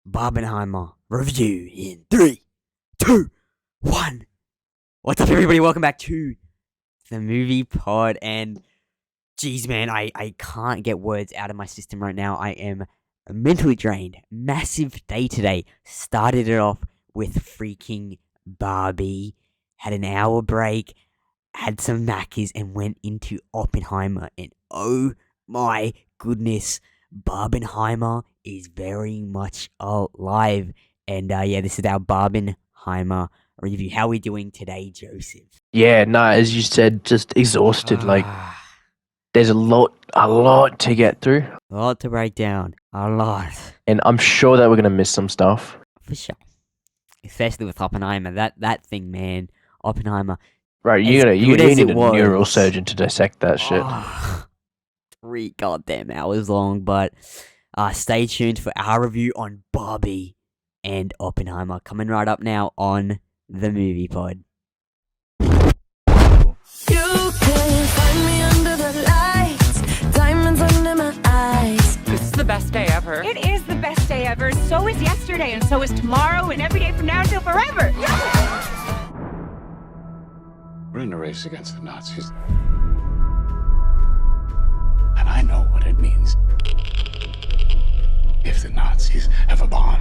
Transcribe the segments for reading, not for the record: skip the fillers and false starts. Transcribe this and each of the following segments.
Barbenheimer review in 3, 2, 1. What's up, everybody? Welcome back to the movie pod. And geez, man, I can't get words out of my system right now. I am mentally drained. Massive day today. Started it off with freaking Barbie. Had an hour break. Had some Mackies and went into Oppenheimer. And oh my goodness, Barbenheimer is very much alive. And this is our Barbenheimer review. How are we doing today, Joseph? Yeah, no, as you said, just exhausted. Ah, There's a lot to get through, a lot to break down. A lot. and I'm sure that we're gonna miss some stuff. For sure. Especially with Oppenheimer. That thing, man. Oppenheimer. Right, As you good as need it a was. neurosurgeon to dissect that shit. 3 goddamn hours long, but stay tuned for our review on Barbie and Oppenheimer coming right up now on the movie pod. You can find me under the lights, diamonds under my eyes. This is the best day ever. It is the best day ever. So is yesterday, and so is tomorrow, and every day from now till forever. We're in a race against the Nazis. And I know what it means if the Nazis have a bomb.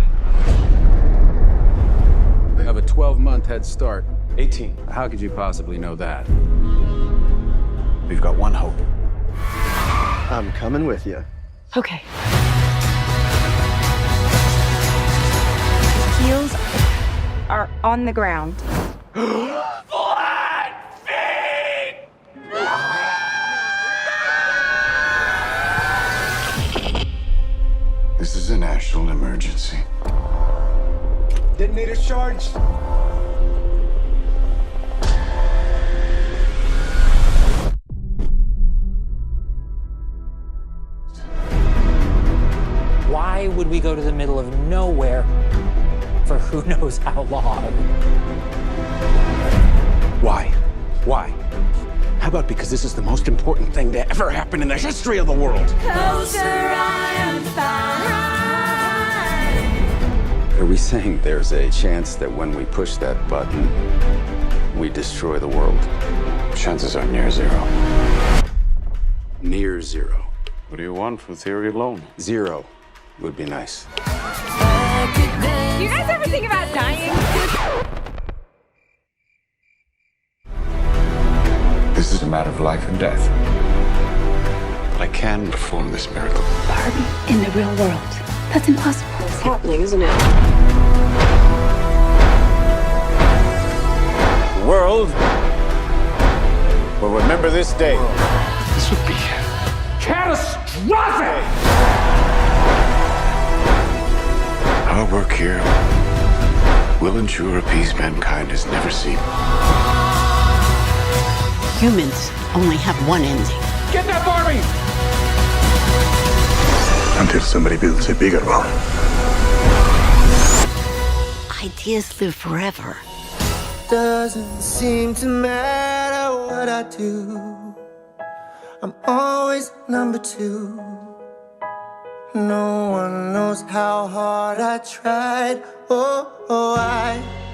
They have a 12-month head start. 18. How could you possibly know that? We've got one hope. I'm coming with you. Okay. Heels Are on the ground. This is a national emergency. Detonator charged. Why would we go to the middle of nowhere for who knows how long? Why? Why? How about because this is the most important thing to ever happen in the history of the world? closer, I am fine. Are we saying there's a chance that when we push that button, we destroy the world? Chances are near zero. Near zero. What do you want from theory alone? Zero would be nice. Do you guys ever think about dying? This is a matter of life and death. But I can perform this miracle. Barbie in the real world. That's impossible. It's happening, isn't it? The world will remember this day. This would be catastrophic! Our work here will ensure a peace mankind has never seen. Humans only have one ending. Get that Barbie! Until somebody builds a bigger one. Ideas live forever. Doesn't seem to matter what I do. I'm always number 2. No one knows how hard I tried.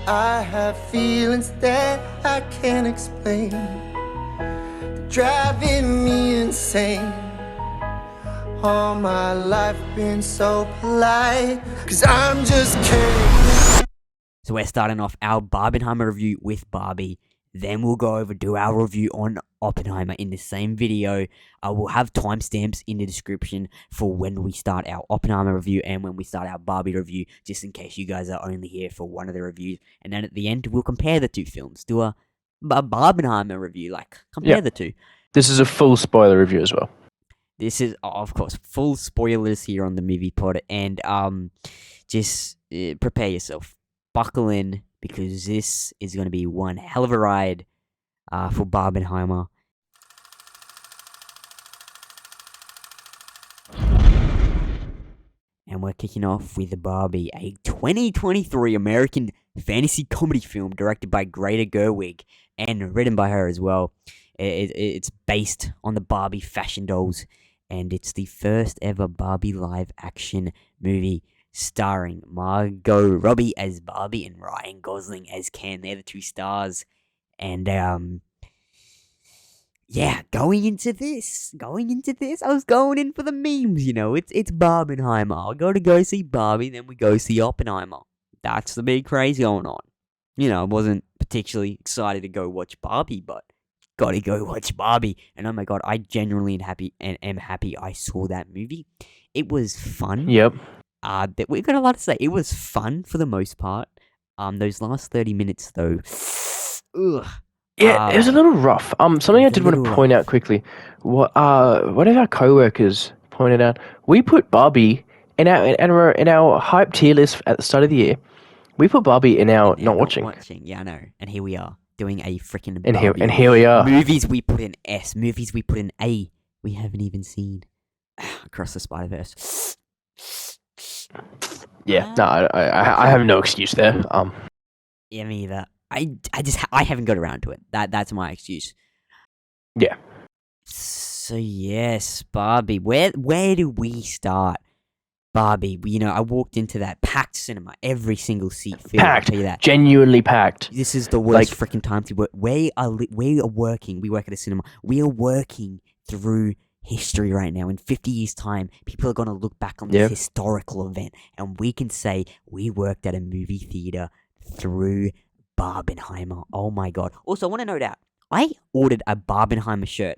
I have feelings that I can't explain. They're driving me insane. All my life been so polite, 'cause I'm just kidding. So we're starting off our Barbenheimer review with Barbie. Then we'll go over do our review on Oppenheimer in the same video. We'll have timestamps in the description for when we start our Oppenheimer review and when we start our Barbie review, just in case you guys are only here for one of the reviews. And then at the end, we'll compare the two films. Do a Barbenheimer review, compare the two. This is a full spoiler review as well. This is, of course, full spoilers here on the movie pod. And just prepare yourself. Buckle in, because this is going to be one hell of a ride for Barbenheimer. And we're kicking off with Barbie, a 2023 American fantasy comedy film directed by Greta Gerwig and written by her as well. It's based on the Barbie fashion dolls, and it's the first ever Barbie live action movie starring Margot Robbie as Barbie and Ryan Gosling as Ken. They're the two stars. And yeah, going into this, I was going in for the memes. It's Barbenheimer. I gotta go see Barbie, then we go see Oppenheimer. That's the big craze going on. I wasn't particularly excited to go watch Barbie, but gotta go watch Barbie. And oh my god, I genuinely am happy I saw that movie. It was fun. Yep. We've got a lot to say. It was fun for the most part. Those last 30 minutes though, ugh. Yeah, it was a little rough. Something I did want to point out quickly. One of our coworkers pointed out, we put Barbie in our hype tier list at the start of the year. We put Barbie in our not watching. Yeah, I know. And here we are doing a freaking Barbie. And here we are. Movies we put in S. Movies we put in A. We haven't even seen Across the Spider-Verse. Yeah, no, I have no excuse there. Yeah, me either. I haven't got around to it. That's my excuse. Yeah. So yes, Barbie. Where do we start? Barbie. I walked into that packed cinema, every single seat filled. Packed. I'll tell you that. Genuinely packed. This is the worst freaking time to work. We are working. We work at a cinema. We are working through history right now. In 50 years' time, people are going to look back on this historical event, and we can say we worked at a movie theater through Barbenheimer. Oh my god. Also, I want to note out, I ordered a Barbenheimer shirt.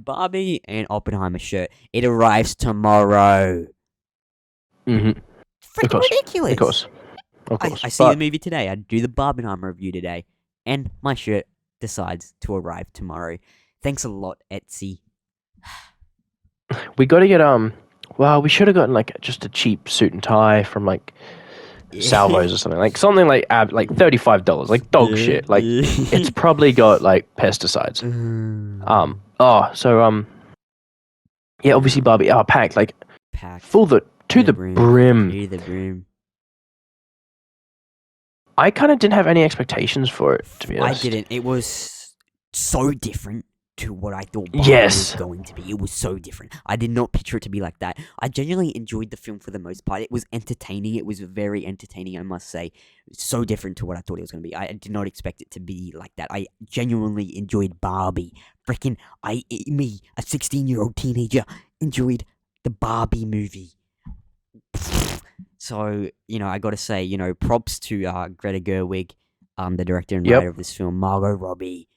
Barbie and Oppenheimer shirt. It arrives tomorrow. Mm-hmm. Freaking ridiculous. Of course. I see the movie today. I do the Barbenheimer review today, and my shirt decides to arrive tomorrow. Thanks a lot, Etsy. We got to get well, we should have gotten just a cheap suit and tie from Salvos or something like $35, like dog shit. It's probably got pesticides. Yeah, obviously Barbie packed full to the brim. To the brim. I kind of didn't have any expectations for it, to be honest. I didn't. It was so different to what I thought Barbie was going to be. It was so different. I did not picture it to be like that. I genuinely enjoyed the film for the most part. It was entertaining. It was very entertaining, I must say. So different to what I thought it was going to be. I did not expect it to be like that. I genuinely enjoyed Barbie. Freaking, a 16-year-old teenager, enjoyed the Barbie movie. So, I gotta say, props to Greta Gerwig, the director and writer of this film, Margot Robbie,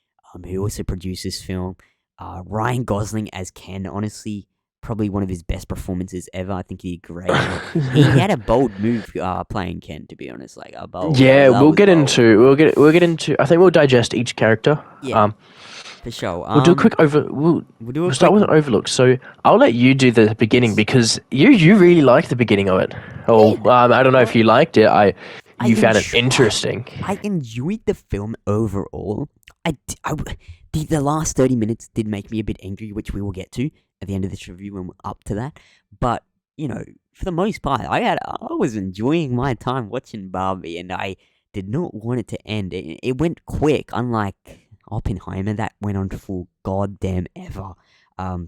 who also produced this film, Ryan Gosling as Ken, honestly, probably one of his best performances ever. I think he did great. He had a bold move playing Ken, to be honest, a bold. Yeah, we'll get into. I think we'll digest each character. Yeah. For sure. We'll do a quick We'll start with an overlook. So I'll let you do the beginning because you really liked the beginning of it. I don't know if you liked it. You found it interesting. I enjoyed the film overall. The last 30 minutes did make me a bit angry, which we will get to at the end of this review when we're up to that. But for the most part, I was enjoying my time watching Barbie, and I did not want it to end. It went quick, unlike Oppenheimer, that went on for goddamn ever.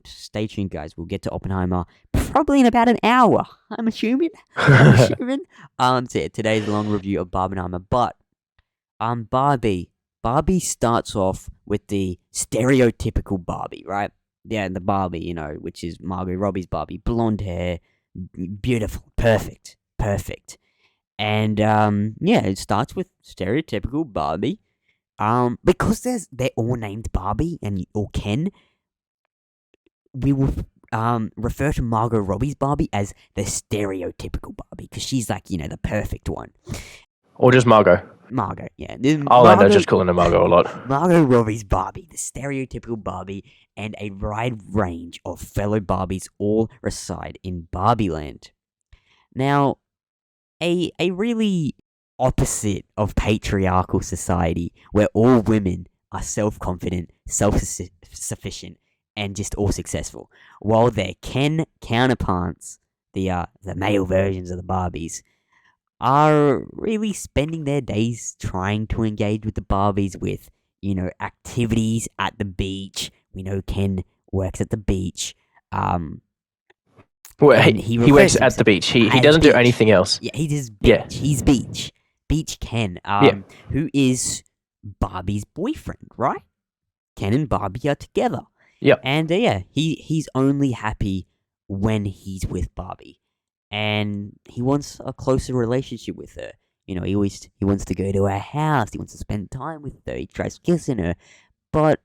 Stay tuned, guys. We'll get to Oppenheimer probably in about an hour. I'm assuming. So yeah, today's long review of Barbenheimer. But Barbie starts off with the stereotypical Barbie, right? Yeah, the Barbie, which is Margot Robbie's Barbie, blonde hair, beautiful, perfect. And it starts with stereotypical Barbie. Because they're all named Barbie or Ken, we will refer to Margot Robbie's Barbie as the stereotypical Barbie because she's the perfect one. Or just Margot. Margot, yeah. I'll end up just calling her Margot a lot. Margot Robbie's Barbie, the stereotypical Barbie, and a wide range of fellow Barbies all reside in Barbie Land. Now, a really opposite of patriarchal society where all women are self-confident, self-sufficient, and just all successful, while their Ken counterparts, the male versions of the Barbies, are really spending their days trying to engage with the Barbies with, activities at the beach. We know Ken works at the beach. Well, And he refers works to at the beach. He at doesn't the do beach. anything else. Yeah, he does beach. Yeah. He's Beach. Beach Ken, who is Barbie's boyfriend, right? Ken and Barbie are together. Yep. And he's only happy when he's with Barbie. And he wants a closer relationship with her. You know, he wants to go to her house, he wants to spend time with her, he tries kissing her. But,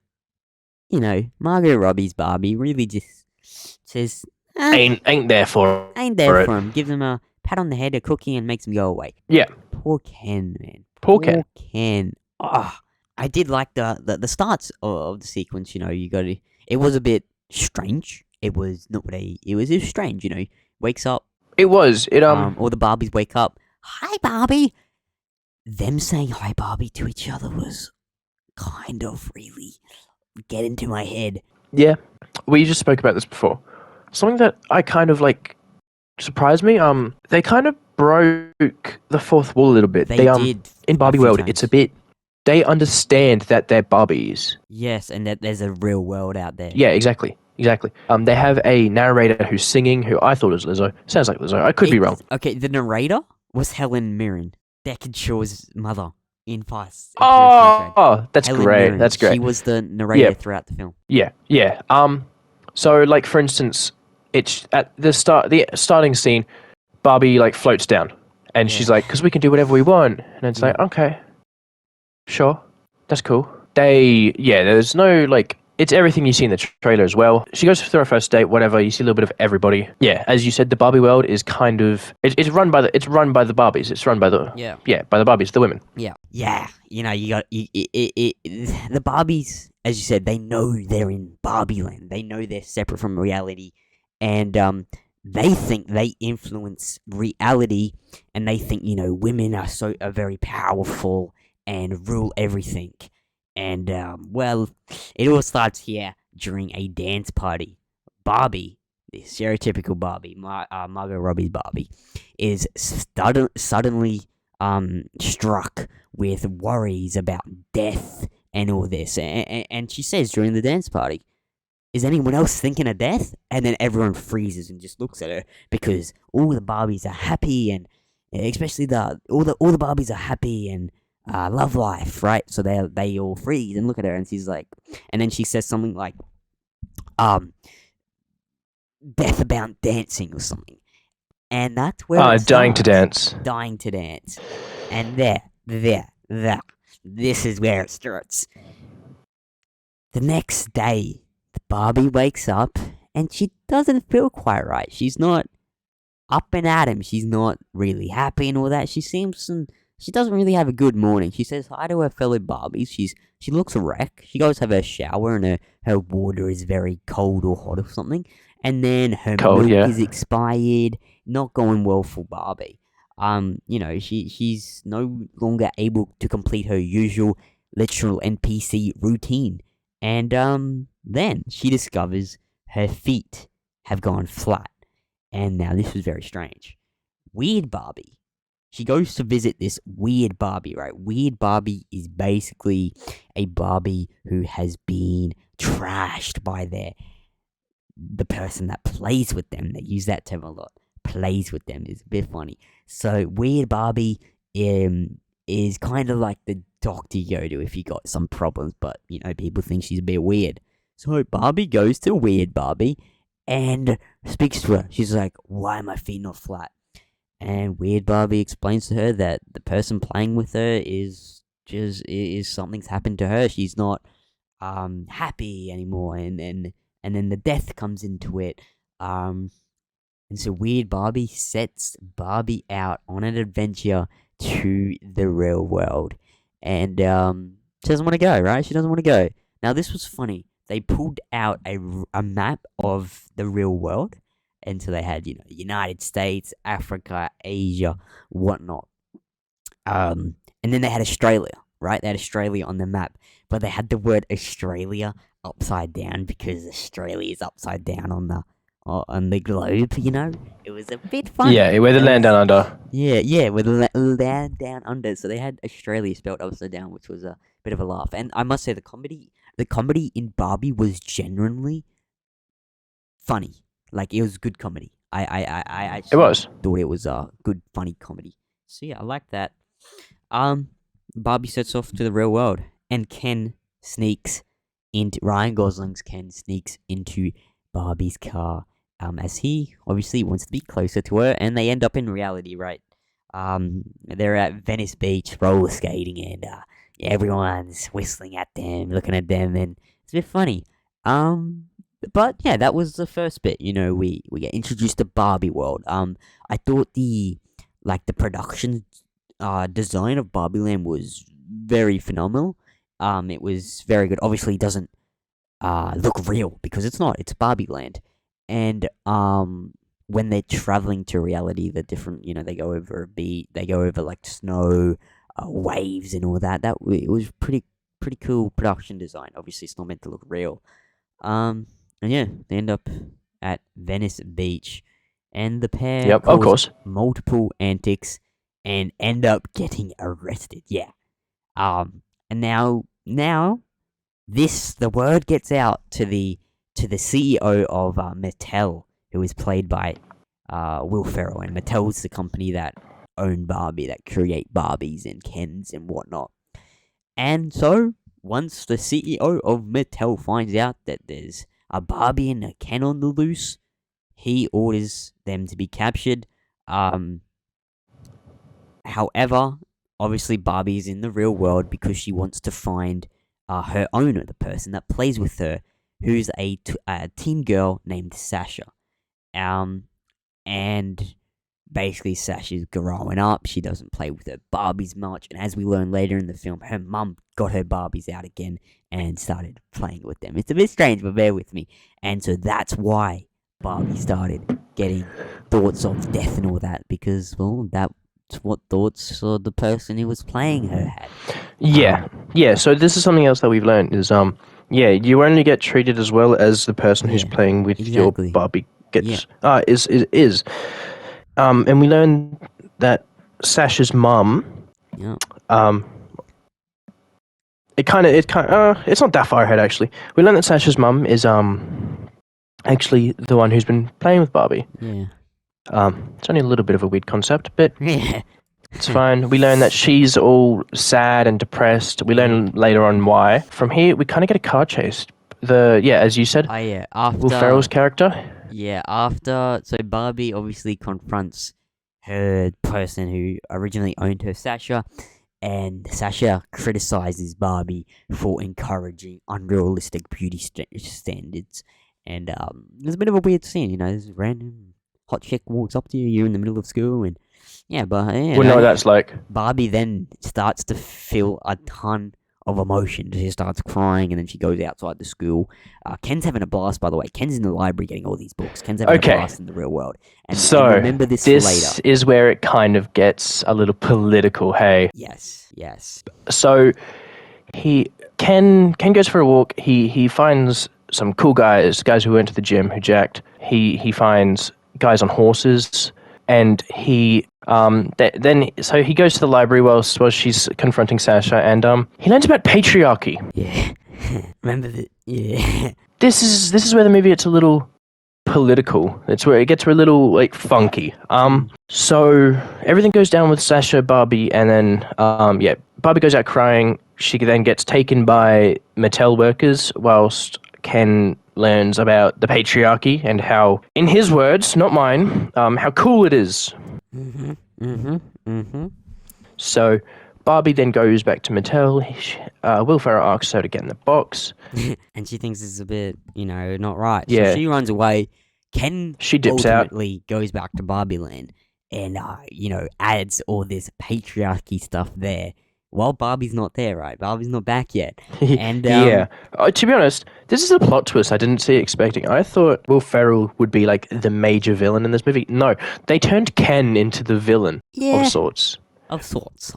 you know, Margot Robbie's Barbie really just says, Ain't there for ain't there it. for him. Gives him a pat on the head, a cookie, and makes him go away. Yeah. Poor Ken, man. Poor Ken. Ken. I did like the starts of the sequence. You know, it was a bit strange. It was not what it was strange. You know, wakes up. It was. All the Barbies wake up. Hi, Barbie. Them saying hi, Barbie, to each other was kind of really get into my head. Yeah. We just spoke about this before. Something that I kind of like surprised me. They kind of broke the fourth wall a little bit. They did in Barbie a few world. times. It's a bit. They understand that they're Barbies. Yes, and that there's a real world out there. Yeah, exactly. They have a narrator who's singing, who I thought was Lizzo. Sounds like Lizzo. I could be wrong. Okay, the narrator was Helen Mirren, Deckard Shaw's mother in Fast. Oh, that's Helen great. Mirren. That's great. She was the narrator throughout the film. Yeah. So, like, for instance, it's at the starting scene, Barbie like floats down, and she's like, "Because we can do whatever we want," and it's like, okay, sure, that's cool. There's no like. It's everything you see in the trailer as well. She goes through her first date, whatever. You see a little bit of everybody. Yeah, as you said, the Barbie world is kind of it's run by the Barbies. It's run by the by the Barbies, the women. Yeah. You know, you got the Barbies, as you said, they know they're in Barbie land. They know they're separate from reality, and they think they influence reality, and they think, you know, women are very powerful and rule everything. And, well, it all starts here during a dance party. Barbie, the stereotypical Barbie, Margot Robbie's Barbie, is suddenly struck with worries about death and all this. And she says during the dance party, "Is anyone else thinking of death?" And then everyone freezes and just looks at her, because all the Barbies are happy, and especially all the Barbies are happy and love life, right? So they all freeze and look at her, and she's like, and then she says something like, "Death about dancing" or something, and that's where Dying to dance. Dying to dance, and this is where it starts. The next day, the Barbie wakes up, and she doesn't feel quite right. She's not up and at him. She's not really happy and all that. She doesn't really have a good morning. She says hi to her fellow Barbies. She looks a wreck. She goes to have her shower, and her water is very cold or hot or something. And then her milk is expired. Not going well for Barbie. You know, she's no longer able to complete her usual literal NPC routine. And then she discovers her feet have gone flat. And now this was very strange. Weird Barbie. She goes to visit this weird Barbie, right? Weird Barbie is basically a Barbie who has been trashed by the person that plays with them. They use that term a lot. Plays with them is a bit funny. So Weird Barbie is kind of like the doctor you go to if you got some problems, but you know, people think she's a bit weird. So Barbie goes to Weird Barbie and speaks to her. She's like, "Why are my feet not flat?" And Weird Barbie explains to her that the person playing with her is something's happened to her. She's not happy anymore, and then the death comes into it. And so Weird Barbie sets Barbie out on an adventure to the real world, and she doesn't want to go. Right? She doesn't want to go. Now this was funny. They pulled out a map of the real world. And so they had, you know, the United States, Africa, Asia, whatnot. And then they had Australia, right? They had Australia on the map. But they had the word Australia upside down because Australia is upside down on the globe, you know? It was a bit funny. Yeah, we're the land down under. Yeah, we're the land down under. So they had Australia spelled upside down, which was a bit of a laugh. And I must say, the comedy in Barbie was genuinely funny. Like, it was good comedy. I It actually was. thought it was a good, funny comedy. So yeah, I like that. Barbie sets off to the real world, and Ryan Gosling's Ken sneaks into Barbie's car. As he obviously wants to be closer to her, and they end up in reality, right? They're at Venice Beach roller skating, and everyone's whistling at them, looking at them, and it's a bit funny. But yeah, that was the first bit. We get introduced to Barbie world. I thought the production design of Barbie Land was very phenomenal. It was very good. Obviously, it doesn't look real because it's not. It's Barbie Land, and when they're traveling to reality, the different they go over a beach, they go over like snow, waves, and all that. It was pretty cool production design. Obviously, it's not meant to look real. And yeah, they end up at Venice Beach, and the pair Yep, of course. multiple antics and end up getting arrested. Yeah. And now the word gets out to the CEO of Mattel, who is played by Will Ferrell, and Mattel's the company that own Barbie, that create Barbies and Kens and whatnot. And so once the CEO of Mattel finds out that there's a Barbie and a Ken on the loose, he orders them to be captured. However, obviously Barbie's in the real world because she wants to find her owner, the person that plays with her, who's a teen girl named Sasha. And basically Sasha's growing up. She doesn't play with her Barbies much, and as we learn later in the film, her mum got her Barbies out again and started playing with them. It's a bit strange, but bear with me. And so that's why Barbie started getting thoughts of death and all that, because, well, that's what thoughts the person who was playing her had. Yeah. So this is something else that we've learned is you only get treated as well as the person who's playing with your Barbie gets is. And we learned that Sasha's mum. Yeah. It's not that far ahead actually. We learned that Sasha's mum is actually the one who's been playing with Barbie. Yeah. It's only a little bit of a weird concept, but yeah. It's fine. We learn that she's all sad and depressed. We learn later on why. From here, we kind of get a car chase. As you said, after Will Ferrell's character. Yeah, so Barbie obviously confronts her person who originally owned her, Sasha, and Sasha criticizes Barbie for encouraging unrealistic beauty standards. And there's a bit of a weird scene, this random hot chick walks up to you, you're in the middle of school, and we know what that's like. Barbie then starts to feel a ton of emotion. She starts crying, and then she goes outside the school. Ken's having a blast, by the way. Ken's in the library getting all these books. Ken's having a blast in the real world. And remember this for later. This is where it kind of gets a little political, hey? Yes. So, Ken goes for a walk. He finds some cool guys who went to the gym, who jacked. He finds guys on horses, and he he goes to the library while she's confronting Sasha, and he learns about patriarchy. Yeah. Remember that? Yeah. This is where the movie gets a little political. It's where it gets a little funky. So everything goes down with Sasha, Barbie, and then Barbie goes out crying. She then gets taken by Mattel workers, whilst Ken learns about the patriarchy and how, in his words, not mine, how cool it is. So Barbie then goes back to Mattel. Will Ferrell asks her to get in the box. And she thinks this is a bit, not right. Yeah. So she runs away. Ken dips ultimately goes back to Barbie Land and, adds all this patriarchy stuff there. While Barbie's not there, right? Barbie's not back yet. And to be honest, this is a plot twist I didn't see expecting. I thought Will Ferrell would be like the major villain in this movie. No, they turned Ken into the villain of sorts. Of sorts.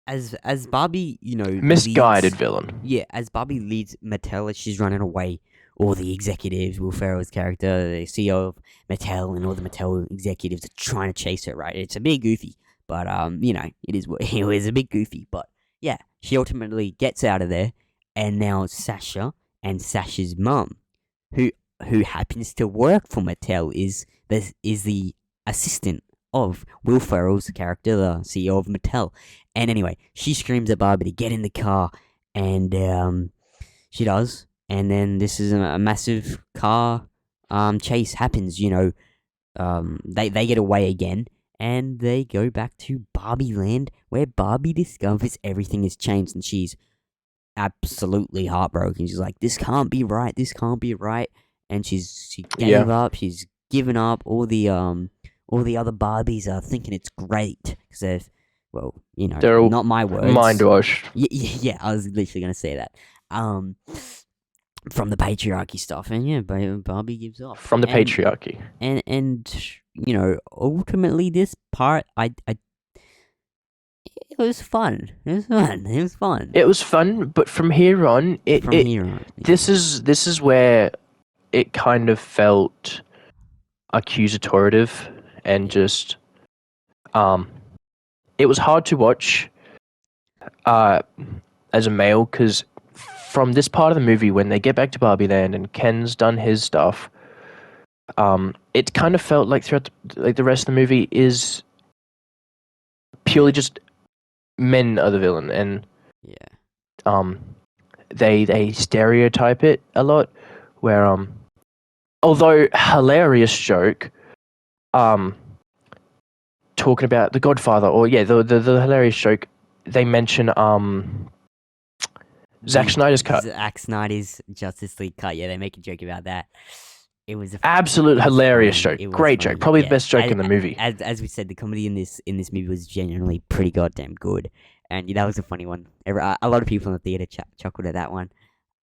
As Barbie, misguided villain. Yeah, as Barbie leads Mattel as she's running away, all the executives, Will Ferrell's character, the CEO of Mattel, and all the Mattel executives are trying to chase her, right? It's a bit goofy. But, it was a bit goofy. But, yeah, she ultimately gets out of there. And now Sasha and Sasha's mum, who who happens to work for Mattel, is the assistant of Will Ferrell's character, the CEO of Mattel. And anyway, she screams at Barbie to get in the car, and she does. And then this is a massive car chase happens. They get away again, and they go back to Barbie Land, where Barbie discovers everything has changed, and she's absolutely heartbroken. She's like, "This can't be right. This can't be right." And she gave up. She's given up. All the other Barbies are thinking it's great because they're all not my words. Mind washed. Yeah, I was literally gonna say that. From the patriarchy stuff, and Barbie gives up From the patriarchy. And ultimately this part, it was fun. It was fun, but from here on, this is where it kind of felt accusatorial and just it was hard to watch as a male, because from this part of the movie, when they get back to Barbie Land and Ken's done his stuff, it kind of felt like throughout the rest of the movie is purely just men are the villain, and they stereotype it a lot, where although hilarious joke, talking about the Godfather, or the hilarious joke, they mention Zack Snyder's cut. Zack Snyder's Justice League cut. Yeah, they make a joke about that. It was absolute hilarious joke. Great joke. Probably the best joke in the movie. As we said, the comedy in this movie was genuinely pretty goddamn good, and that was a funny one. A lot of people in the theater chuckled at that one.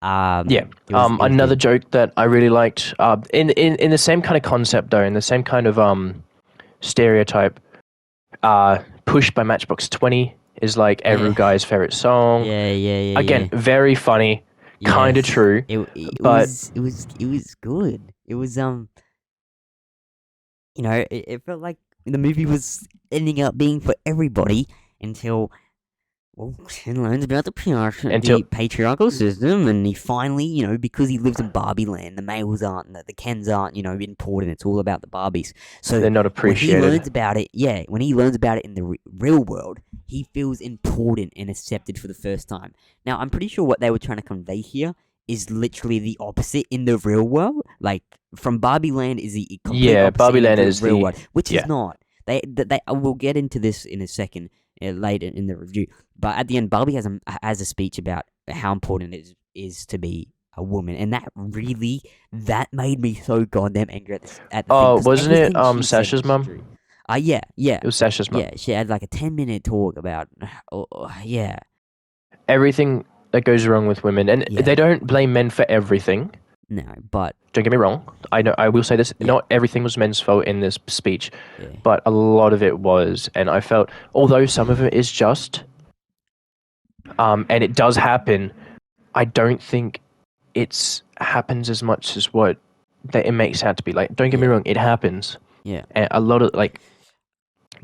Another joke that I really liked, in the same kind of concept though, in the same kind of stereotype, "Push" by Matchbox 20 is like every guy's favorite song. Yeah. Again, very funny, kind of true. It was good. It was it felt like the movie was ending up being for everybody until Ken learns about the patriarchal system, and he finally, because he lives in Barbie Land, the males aren't, the Kens aren't, important. It's all about the Barbies. So they're not appreciated. When he learns about it, when he learns about it in the real world, he feels important and accepted for the first time. Now, I'm pretty sure what they were trying to convey here is literally the opposite in the real world. Like, from Barbie Land is the complete opposite Barbie Land in the is real the world, which is not. They will get into this in a second. Later in the review, but at the end, Barbie has a speech about how important it is to be a woman, and that made me so goddamn angry at the thing, wasn't it Sasha's mum? Yeah. It was Sasha's mum. Yeah, she had like a 10-minute talk about everything that goes wrong with women, and they don't blame men for everything. No, but don't get me wrong. I will say this. Not everything was men's fault in this speech, but a lot of it was. And I felt, although some of it is just, and it does happen, I don't think it happens as much as what it makes out to be. Like, don't get me wrong, it happens. Yeah. And a lot of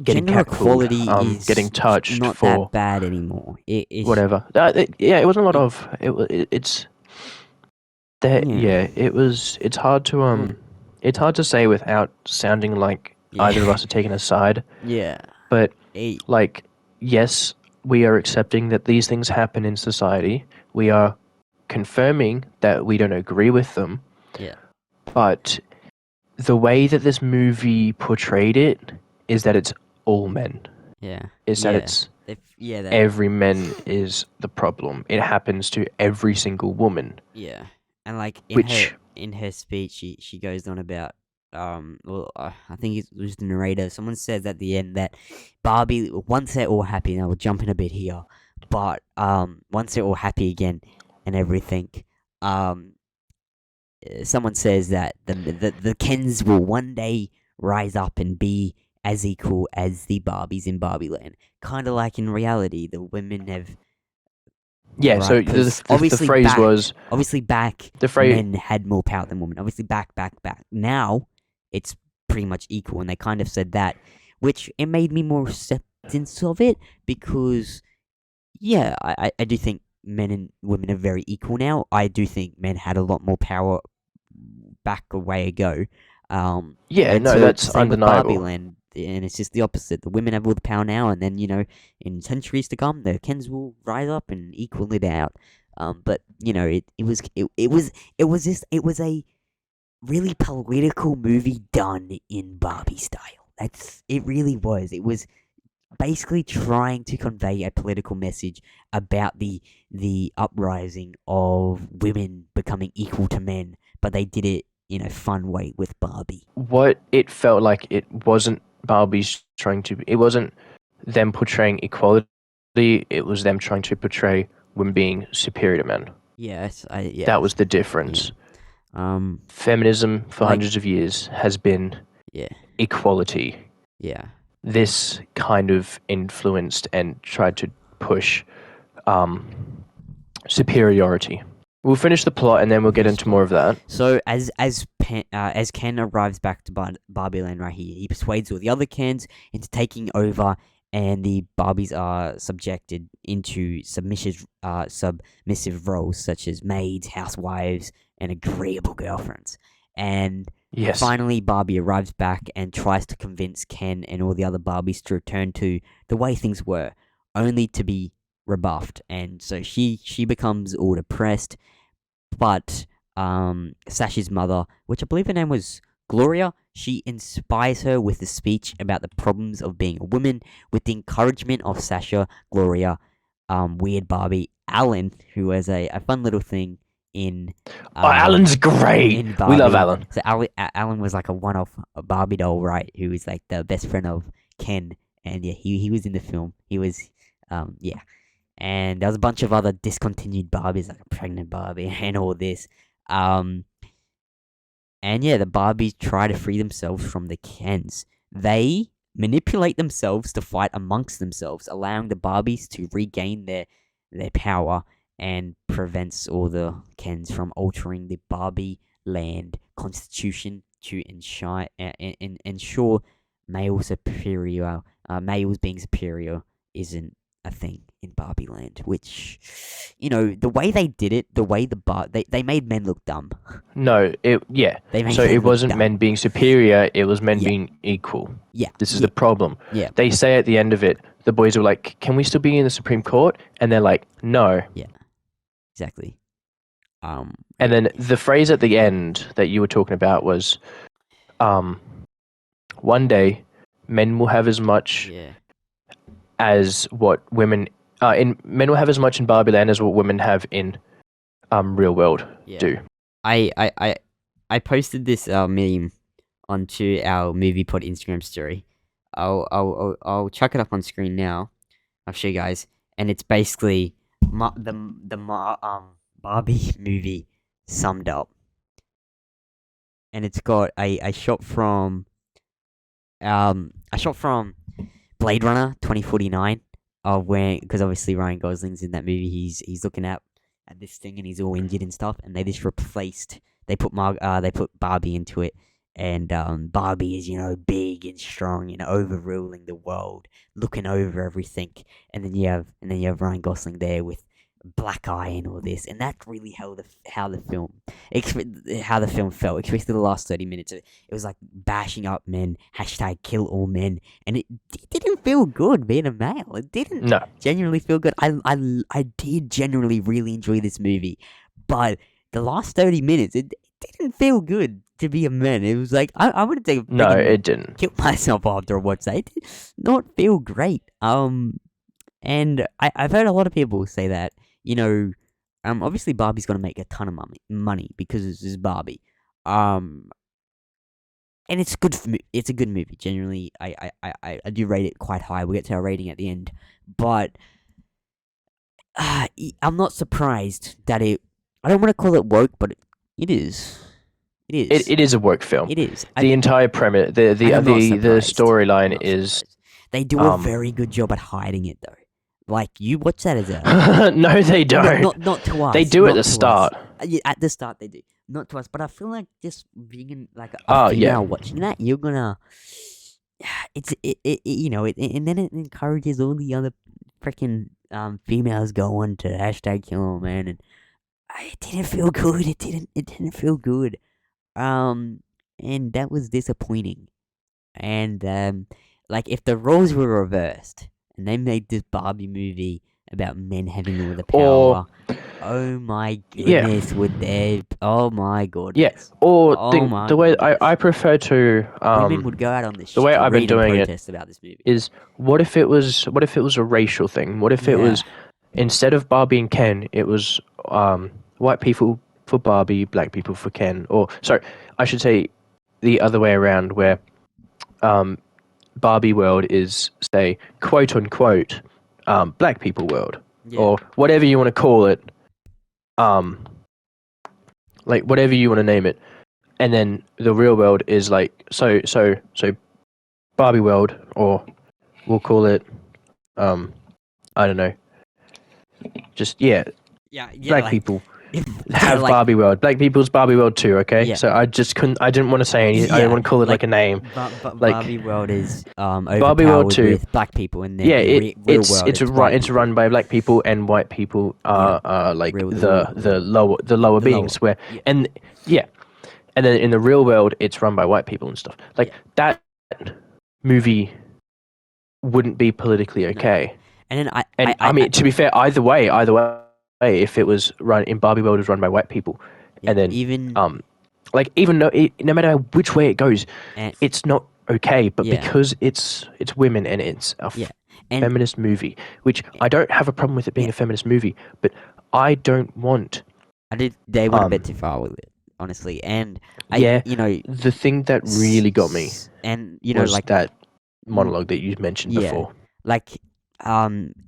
getting gender equality is getting touched not for that bad anymore. Whatever. It wasn't a lot of it's. It's hard to say without sounding like either of us are taking a side. Yeah. But yes, we are accepting that these things happen in society. We are confirming that we don't agree with them. Yeah. But the way that this movie portrayed it is that it's all men. Yeah. That it's every man is the problem. It happens to every single woman. Yeah. And in her speech, she goes on about I think it was the narrator. Someone says at the end that Barbie, once they're all happy, now we'll jump in a bit here, but once they're all happy again and everything, someone says that the Kens will one day rise up and be as equal as the Barbies in Barbie Land. Kind of like in reality, the women have. Yeah, right, so the phrase was... Obviously men had more power than women. Obviously back. Now, it's pretty much equal, and they kind of said that, which it made me more acceptance of it, because, I do think men and women are very equal now. I do think men had a lot more power back a way ago. Yeah, and no, so that's same with undeniable. Barbieland, and it's just the opposite. The women have all the power now, and then in centuries to come, the Kens will rise up and equal it out. But it was a really political movie done in Barbie style. It really was. It was basically trying to convey a political message about the uprising of women becoming equal to men, but they did it in a fun way with Barbie. What it felt like, it wasn't Barbie's it wasn't them portraying equality, it was them trying to portray women being superior to men. Yes, That was the difference. Feminism for hundreds of years has been equality. Yeah. This kind of influenced and tried to push superiority. We'll finish the plot and then we'll get into more of that. So as Ken arrives back to Barbieland right here, he persuades all the other Kens into taking over, and the Barbies are subjected into submissive roles such as maids, housewives, and agreeable girlfriends. And finally, Barbie arrives back and tries to convince Ken and all the other Barbies to return to the way things were, only to be rebuffed. And so she becomes all depressed. But Sasha's mother, which I believe her name was Gloria, she inspires her with a speech about the problems of being a woman, with the encouragement of Sasha, Gloria, Weird Barbie, Alan, who has a fun little thing in... Alan's great! We love Alan. So Alan was like a one-off Barbie doll, right? Who was like the best friend of Ken. And yeah, he was in the film. He was, And there was a bunch of other discontinued Barbies, like a pregnant Barbie and all this. And yeah, the Barbies try to free themselves from the Kens. They manipulate themselves to fight amongst themselves, allowing the Barbies to regain their power, and prevents all the Kens from altering the Barbie land constitution to ensure males being superior isn't a thing in Barbie Land, which, the way they did it, the way they made men look dumb. No, it wasn't men being superior, it was men being equal. Yeah. This is the problem. Yeah. They say at the end of it, the boys were like, can we still be in the Supreme Court? And they're like, no. Yeah. Exactly. And then the phrase at the end that you were talking about was, one day, men will have as much as what women men will have as much in Barbie Land as what women have in real world do. I posted this meme onto our movie pod Instagram story. I'll chuck it up on screen now. I'll show you guys, and it's basically the Barbie movie summed up, and it's got a shot from Blade Runner 2049 of where, because obviously Ryan Gosling's in that movie, he's looking at this thing and he's all injured and stuff, and they just they put Barbie into it, and Barbie is big and strong and overruling the world, looking over everything, and then you have Ryan Gosling there with black eye and all this, and that really how the film felt, especially the last 30 minutes. It was like bashing up men, #kill all men, and it didn't feel good being a male. It didn't genuinely feel good. I did genuinely really enjoy this movie, but the last 30 minutes, it didn't feel good to be a man. It was like I would take it didn't kill myself after I watched that. It did not feel great. And I've heard a lot of people say that, obviously Barbie's gonna make a ton of money because this is Barbie. And it's good it's a good movie. Generally, I do rate it quite high. We'll get to our rating at the end, but I'm not surprised that I don't want to call it woke, but it is. It is a woke film. It is. The entire premise, the storyline is. They do a very good job at hiding it, though. Like, you watch that as a... No, they don't. Not to us. They do at the start. Yeah, at the start they do. Not to us, but I feel like just being like a female watching that, you're gonna... and then it encourages all the other freaking females go on to #kill all man, and it didn't feel good. It didn't feel good. And that was disappointing. And like if the roles were reversed and they made this Barbie movie about men having all the Or- power, oh my Yeah. goodness, would there? Oh my goodness. Yeah. Or Oh my the way goodness. I prefer to Women would go out on the street the way I've been and doing it protest about this movie. is what if it was a racial thing? What if it Yeah. was instead of Barbie and Ken, it was white people for Barbie, black people for Ken, or sorry, I should say the other way around, where Barbie world is, say, quote unquote, black people world, or whatever you want to call it, like whatever you want to name it, and then the real world is like so Barbie world, or we'll call it, I don't know, just black like, people yeah, have like, Barbie world. Black people's Barbie world too. Okay, Yeah. so I didn't want to say anything. I didn't want to call it like a name. But like- Barbie World is Barbie World overpowered 2. with black people, and then Yeah, the real it's world it's white people. run by black people, and white people are like Real- the lower beings. Where yeah. and then in the real world, it's run by white people and stuff. Like that movie wouldn't be politically okay. And then I mean, to be fair, either way, if it was run in Barbie world, it was run by white people, and then even like even no matter which way it goes, and, it's not okay. But Yeah. because it's women and it's a and feminist movie, which I don't have a problem with it being a feminist movie, but I don't want. they went a bit too far with it, honestly. And you know, the thing that really got me and you know, was like that monologue that you mentioned before. like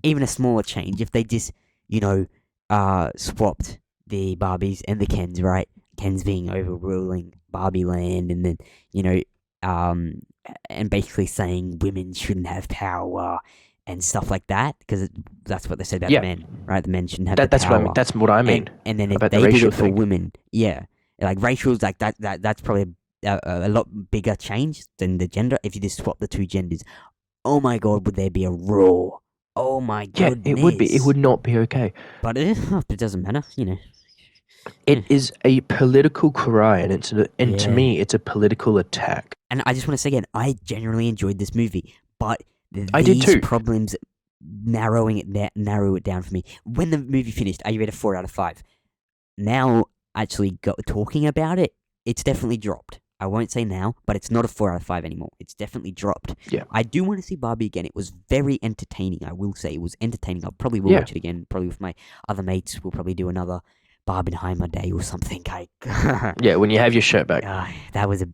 even a smaller change if they just swapped the Barbies and the Kens, right? Ken's being overruling Barbie land, and then and basically saying women shouldn't have power and stuff like that, because that's what they said about the men, right? The men shouldn't have the That's power. that's what I mean. And then if about they the did racial it for thing. women, like racial's like that's probably a lot bigger change than the gender. If you just swap the two genders, oh my god, would there be a roar? Oh my goodness. It would be. It would not be okay. But it doesn't matter, It is a political cry, and to me, it's a political attack. And I just want to say again, I genuinely enjoyed this movie, but I did these too. problems narrow it down for me. When the movie finished, I gave it a 4 out of 5. Now, actually talking about it, it's definitely dropped. I won't say now, but it's not a 4 out of 5 anymore. It's definitely dropped. Yeah. I do want to see Barbie again. It was very entertaining. I will say it was entertaining. I probably will watch it again. Probably with my other mates. We'll probably do another Barbenheimer day or something. Yeah, when you have your shirt back. Today was a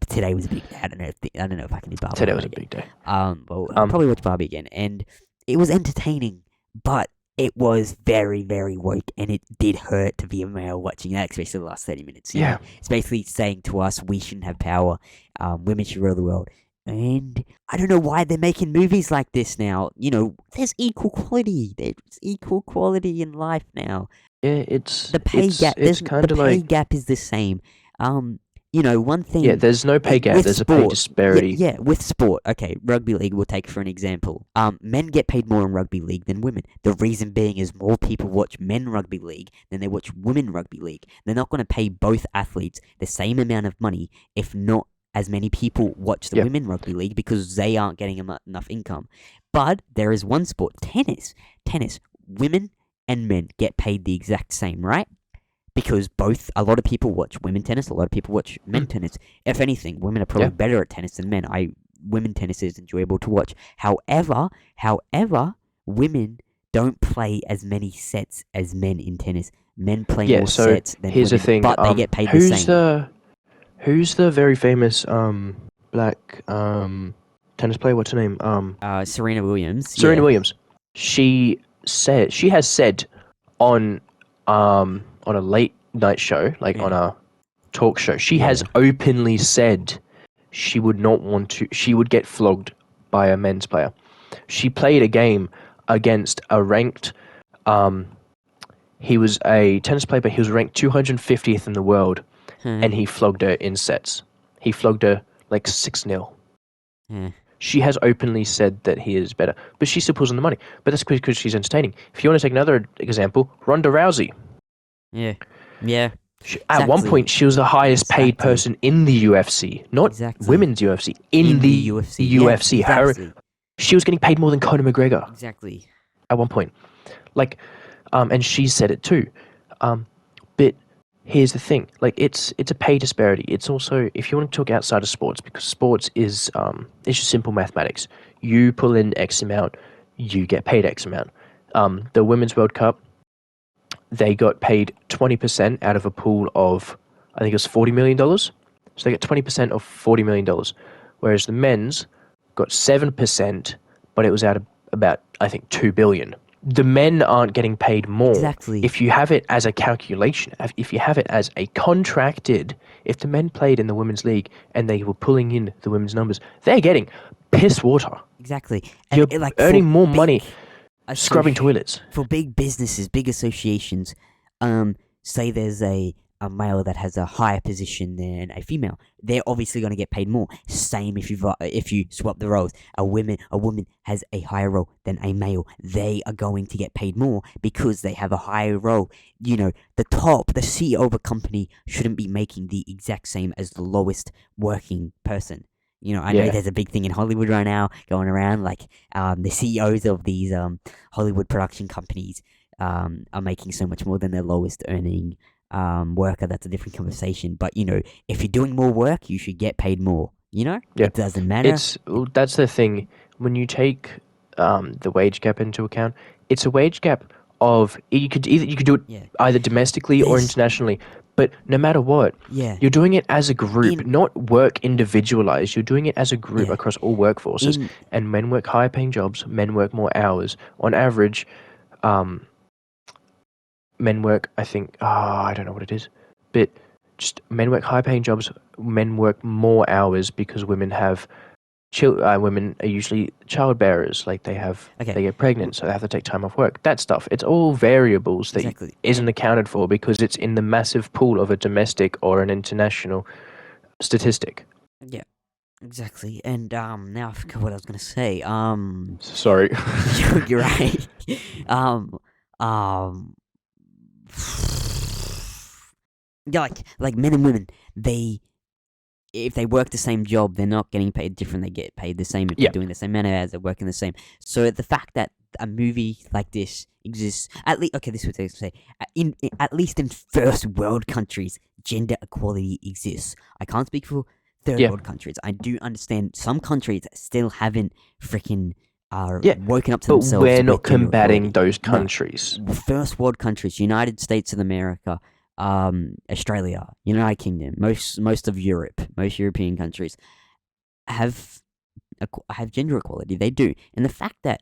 big day. I don't know if I can do Barbie. Today was a big day. I'll probably watch Barbie again, and it was entertaining, but it was very, very woke, and it did hurt to be a male watching that, especially the last 30 minutes. You know? It's basically saying to us, we shouldn't have power, women should rule the world. And I don't know why they're making movies like this now. There's equal quality. There's equal quality in life now. Yeah, it's The pay gap. It's kind of like pay gap is the same. One thing. yeah. There's no pay gap. with There's a pay sport, disparity. Yeah, with sport. Okay, rugby league we'll take for an example. Men get paid more in rugby league than women. The reason being is more people watch men rugby league than they watch women rugby league. They're not going to pay both athletes the same amount of money if not as many people watch the women rugby league, because they aren't getting enough income. But there is one sport, tennis. Women and men get paid the exact same, right? Because a lot of people watch women tennis, a lot of people watch men tennis. If anything, women are probably better at tennis than men. Women tennis is enjoyable to watch. However, women don't play as many sets as men in tennis. Men play more sets than here's women, the thing. but they get paid the same. Who's the very famous black tennis player? What's her name? Serena Williams. Serena Williams. She has said on a late night show, like on a talk show, she has openly said she would not want to. She would get flogged by a men's player. She played a game against a ranked. He was a tennis player, but he was ranked 250th in the world, and he flogged her in sets. He flogged her like 6-0. She has openly said that he is better, but she still pulls in the money. But that's because she's entertaining. If you want to take another example, Ronda Rousey. Yeah. At one point, she was the highest paid person in the UFC, not women's UFC, in the UFC. Yeah, exactly. She was getting paid more than Conor McGregor. Exactly. At one point, like, and she said it too. But here's the thing: like, it's a pay disparity. It's also, if you want to talk outside of sports, because sports is it's just simple mathematics. You pull in X amount, you get paid X amount. The Women's World Cup, they got paid 20% out of a pool of, I think it was $40 million. So they got 20% of $40 million. Whereas the men's got 7%, but it was out of about, I think, $2 billion. The men aren't getting paid more. Exactly. If you have it as a calculation, if you have it as a contracted, if the men played in the women's league and they were pulling in the women's numbers, they're getting piss water. Exactly. You're like, earning more money scrubbing toilets. For big businesses, big associations, say there's a male that has a higher position than a female, they're obviously going to get paid more. Same if you swap the roles. A woman has a higher role than a male, they are going to get paid more because they have a higher role. You know, the CEO of a company shouldn't be making the exact same as the lowest working person. You know, I know there's a big thing in Hollywood right now going around, like the CEOs of these Hollywood production companies are making so much more than their lowest earning worker. That's a different conversation. But, you know, if you're doing more work, you should get paid more. You know? Yeah. It doesn't matter. That's the thing. When you take the wage gap into account, it's a wage gap of, you could do it either domestically or internationally. But no matter what, you're doing it as a group, not work individualized. You're doing it as a group across all workforces. And men work higher paying jobs, men work more hours. On average, men work, I think, I don't know what it is, but just men work high paying jobs, men work more hours because women have women are usually childbearers, like they get pregnant, so they have to take time off work. That stuff, it's all variables that isn't accounted for because it's in the massive pool of a domestic or an international statistic. Yeah, exactly. And now I forgot what I was gonna say. Sorry. You're right. Yeah, like men and women, if they work the same job, they're not getting paid different. They get paid the same if they're doing the same amount of hours. They're working the same. So the fact that a movie like this exists, at least, this is what I was going to say. At least in first world countries, gender equality exists. I can't speak for third world countries. I do understand some countries still haven't freaking woken up to themselves. But we're not combating those countries. No. First world countries, United States of America, Australia, United Kingdom, most of Europe, most European countries have gender equality. They do, and the fact that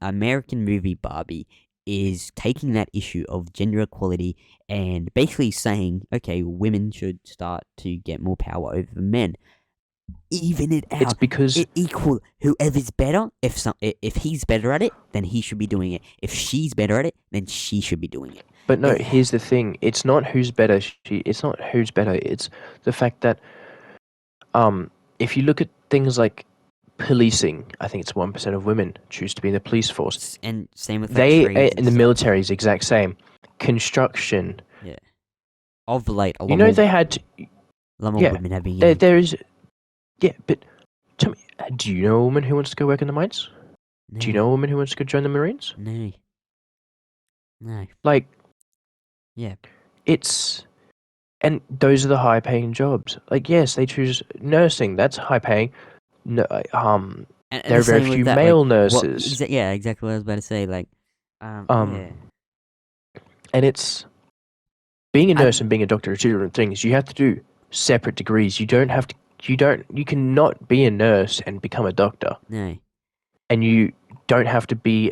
American movie Barbie is taking that issue of gender equality and basically saying, okay, women should start to get more power over men. Even it out. It's because equal. Whoever's better, if he's better at it, then he should be doing it. If she's better at it, then she should be doing it. But no, here's the thing. It's not who's better. It's not who's better. It's the fact that if you look at things like policing, I think it's 1% of women choose to be in the police force. And same with in the military is the exact same. Construction. Yeah. Of late, a lot you know more, they had. A lot more women have been. There is. Yeah, but tell me, do you know a woman who wants to go work in the mines? No. Do you know a woman who wants to go join the Marines? No. Like. Yeah. And those are the high paying jobs. Like, yes, they choose nursing. That's high paying. No, there are very few male nurses. Exactly what I was about to say. Like, and it's being a nurse and being a doctor are two different things. You have to do separate degrees. You cannot be a nurse and become a doctor. No. And you don't have to be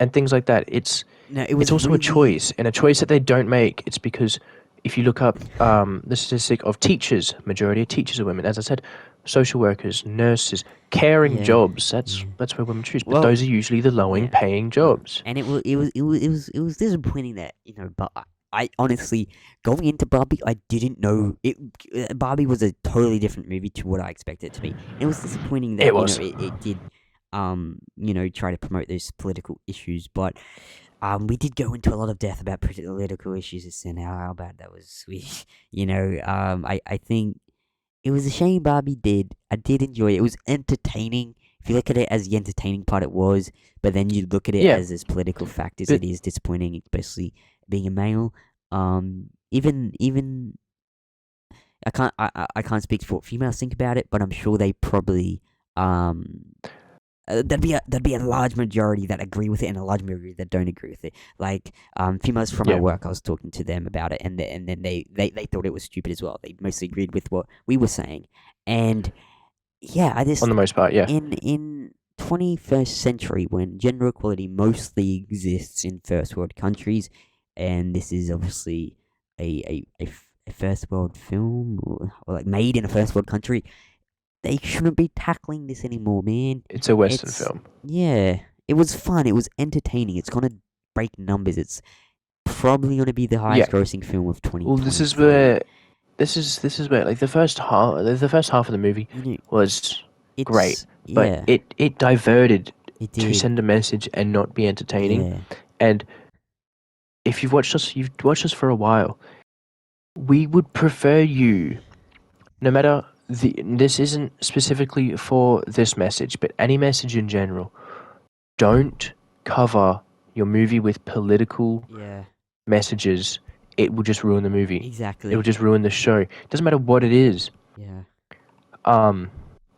and things like that. It's also a choice, and a choice that they don't make. It's because if you look up the statistic of teachers, majority of teachers are women. As I said, social workers, nurses, caring jobs. That's where women choose. But those are usually the lower paying jobs. And it was disappointing that but I honestly, going into Barbie, I didn't know Barbie was a totally different movie to what I expected it to be. It was disappointing that it was. It did try to promote those political issues. But we did go into a lot of depth about political issues and how bad that was. I think it was a shame Barbie did. I did enjoy it. It was entertaining. If you look at it as the entertaining part, it was. But then you look at it as this political factors, it is disappointing, especially being a male. Even I can't speak for what females think about it, but I'm sure they probably there'd be a large majority that agree with it and a large majority that don't agree with it. Like females from my work, I was talking to them about it, and then they thought it was stupid as well. They mostly agreed with what we were saying, and I just on the most part, in 21st century when gender equality mostly exists in first world countries, and this is obviously a first world film or like made in a first world country. They shouldn't be tackling this anymore, man. It's a Western film. Yeah. It was fun. It was entertaining. It's going to break numbers. It's probably going to be the highest grossing film of 2020. Well, this is where like the first half of the movie was great, but it diverted to send a message and not be entertaining. Yeah. And if you've watched us for a while, we would prefer you, no matter this isn't specifically for this message, but any message in general, don't cover your movie with political messages. It will just ruin the movie. Exactly. It will just ruin the show. It doesn't matter what it is. Yeah.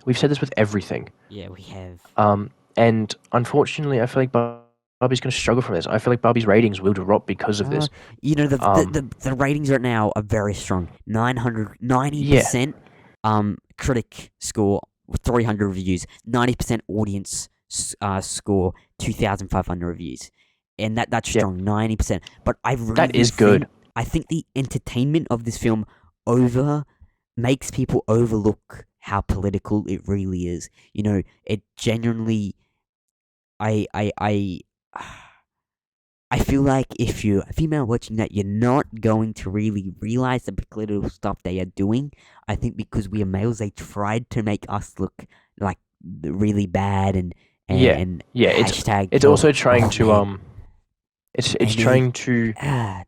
We've said this with everything. Yeah, we have. And unfortunately, I feel like Barbie's going to struggle from this. I feel like Barbie's ratings will drop because of this. The ratings right now are very strong. 90% critic score, 300 reviews. 90% audience score, 2,500 reviews. And that's strong, 90%. But that is good. I think the entertainment of this film makes people overlook how political it really is. It genuinely... I feel like if you're a female watching that, you're not going to really realize the political stuff they are doing. I think because we are males, they tried to make us look like really bad and hashtag. It's also trying to It's trying to.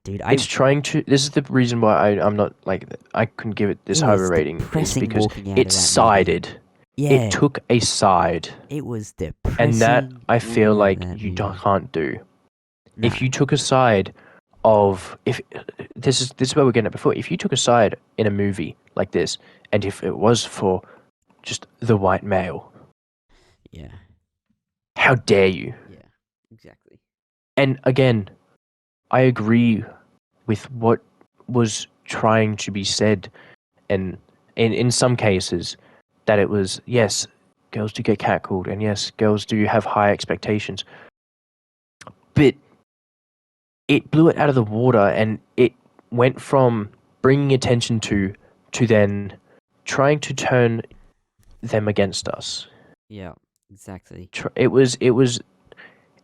Dude, it's trying to. This is the reason why I'm not like I couldn't give it this high of a rating. Is because it sided. Yeah. It took a side. It was depressing. And that I feel like you can't do. No. If you took a side of this is where we're getting at before. If you took a side in a movie like this, and if it was for just the white male, how dare you? Yeah, exactly. And again, I agree with what was trying to be said, and in some cases, that it was, yes, girls do get catcalled, and yes, girls do have high expectations. But it blew it out of the water, and it went from bringing attention to then trying to turn them against us. Yeah, exactly. It was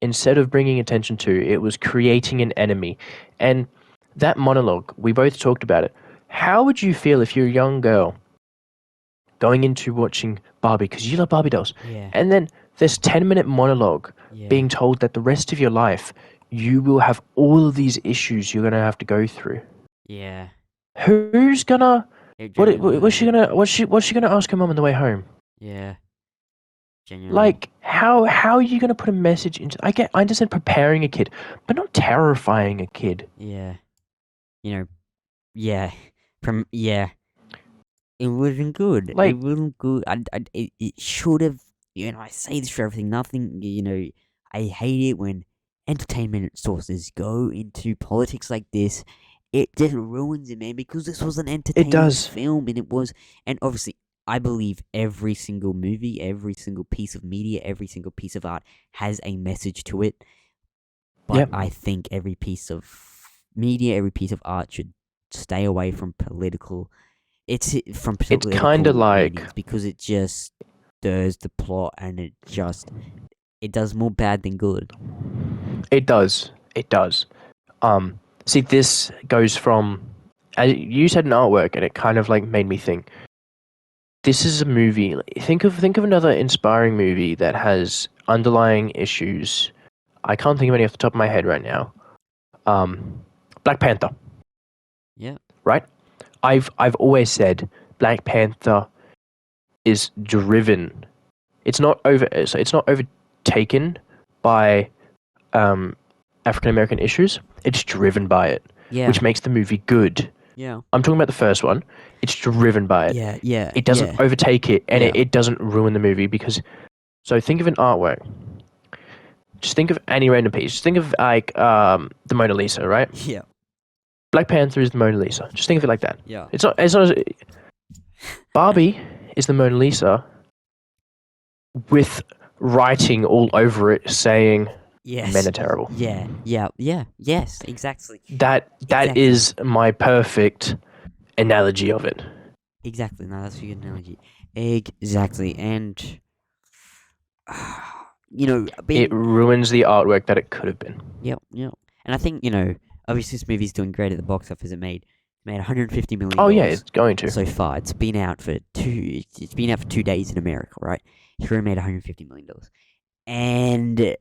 instead of bringing attention to, it was creating an enemy. And that monologue, we both talked about it. How would you feel if you're a young girl going into watching Barbie, because you love Barbie dolls, and then this 10-minute monologue being told that the rest of your life you will have all of these issues you're gonna have to go through? Yeah. Who's gonna? What's she gonna ask her mum on the way home? Yeah. Genuinely. Like, how are you gonna put a message into? I understand preparing a kid, but not terrifying a kid. Yeah. It wasn't good. Like, it wasn't good. It should have. I say this for everything. Nothing. I hate it when entertainment sources go into politics like this. It just ruins it, man. Because this was an entertaining film, and it was. And obviously, I believe every single movie, every single piece of media, every single piece of art has a message to it. But I think every piece of media, every piece of art should stay away from political. It's kind of like, because it just stirs the plot, and it does more bad than good. It does. See, this goes from, you said an artwork, and it kind of like made me think. this is a movie. Think of another inspiring movie that has underlying issues. I can't think of any off the top of my head right now. Black Panther. Yeah. Right? I've always said Black Panther is driven. It's not overtaken by African American issues. It's driven by it, Yeah. which makes the movie good. Yeah. I'm talking about the first one. It's driven by it. Yeah. Yeah. It doesn't overtake it, and Yeah. it doesn't ruin the movie because. So think of an artwork. Just think of any random piece. Just think of like the Mona Lisa, right? Yeah. Black Panther is the Mona Lisa. Just think of it like that. Yeah. It's not. Barbie is the Mona Lisa with writing all over it saying Yes. men are terrible. Yeah. Yeah. Yeah. Yes. Exactly. That Exactly. is my perfect analogy of it. Exactly. No, that's a good analogy. Exactly. And It ruins the artwork that it could have been. Yep. Yep. And I think obviously this movie's doing great at the box office. It made $150 million. Oh yeah, it's going to. So far, it's been out for 2 days in America, right? It's already made $150 million, and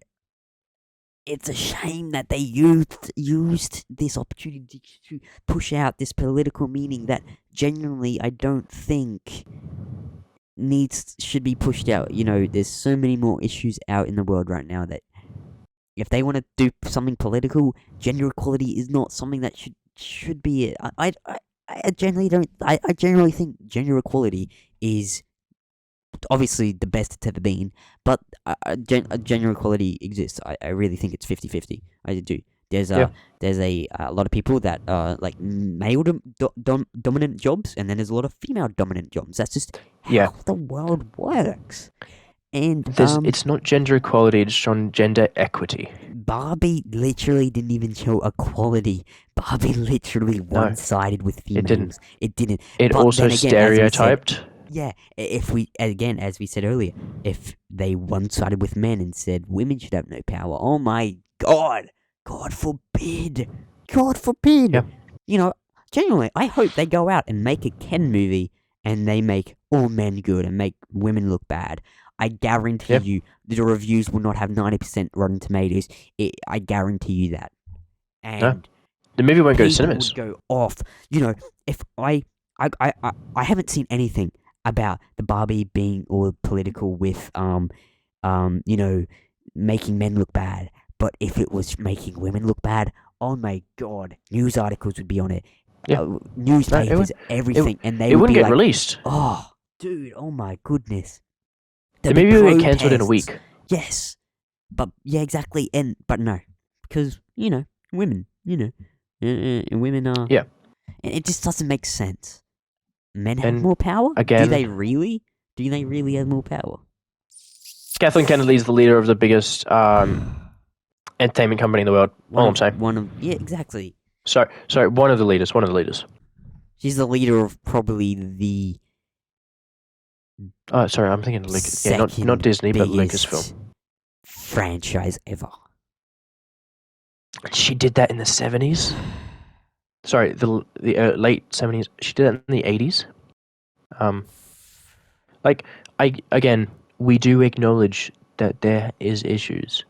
it's a shame that they used this opportunity to push out this political meaning that genuinely I don't think should be pushed out. There's so many more issues out in the world right now that if they want to do something political, gender equality is not something that should be it. I generally don't. I generally think gender equality is obviously the best it's ever been, but gender equality exists. I really think it's 50-50. I do. There's a lot of people that are like male dominant jobs, and then there's a lot of female dominant jobs. That's just how the world works. And it's not gender equality; it's on gender equity. Barbie literally didn't even show equality. Barbie literally one-sided with females. It didn't. It But also then again, stereotyped. If we again, as we said earlier, if they one-sided with men and said women should have no power, oh my God, God forbid, God forbid. Yeah. Genuinely, I hope they go out and make a Ken movie and they make all men good and make women look bad. I guarantee you the reviews will not have 90% Rotten Tomatoes. I guarantee you that. And the movie won't go to people cinemas. would go off. If I haven't seen anything about the Barbie being all political with making men look bad. But if it was making women look bad, oh my God, news articles would be on it. Newspapers, everything, and they wouldn't be get like, released. Oh, dude, oh my goodness. The movie will get cancelled in a week. Yes, but exactly, but no, because women, women are. Yeah, it just doesn't make sense. Men have And more power. again- Do they really? Do they really have more power? Kathleen Kennedy is the leader of the biggest entertainment company in the world. All I'm saying. Exactly. Sorry, one of the leaders. She's the leader of probably the Sorry, I'm thinking not Disney, but biggest Lucasfilm. franchise ever. She did that in the 70s. Sorry, the late 70s. She did it in the 80s. We do acknowledge that there is issues,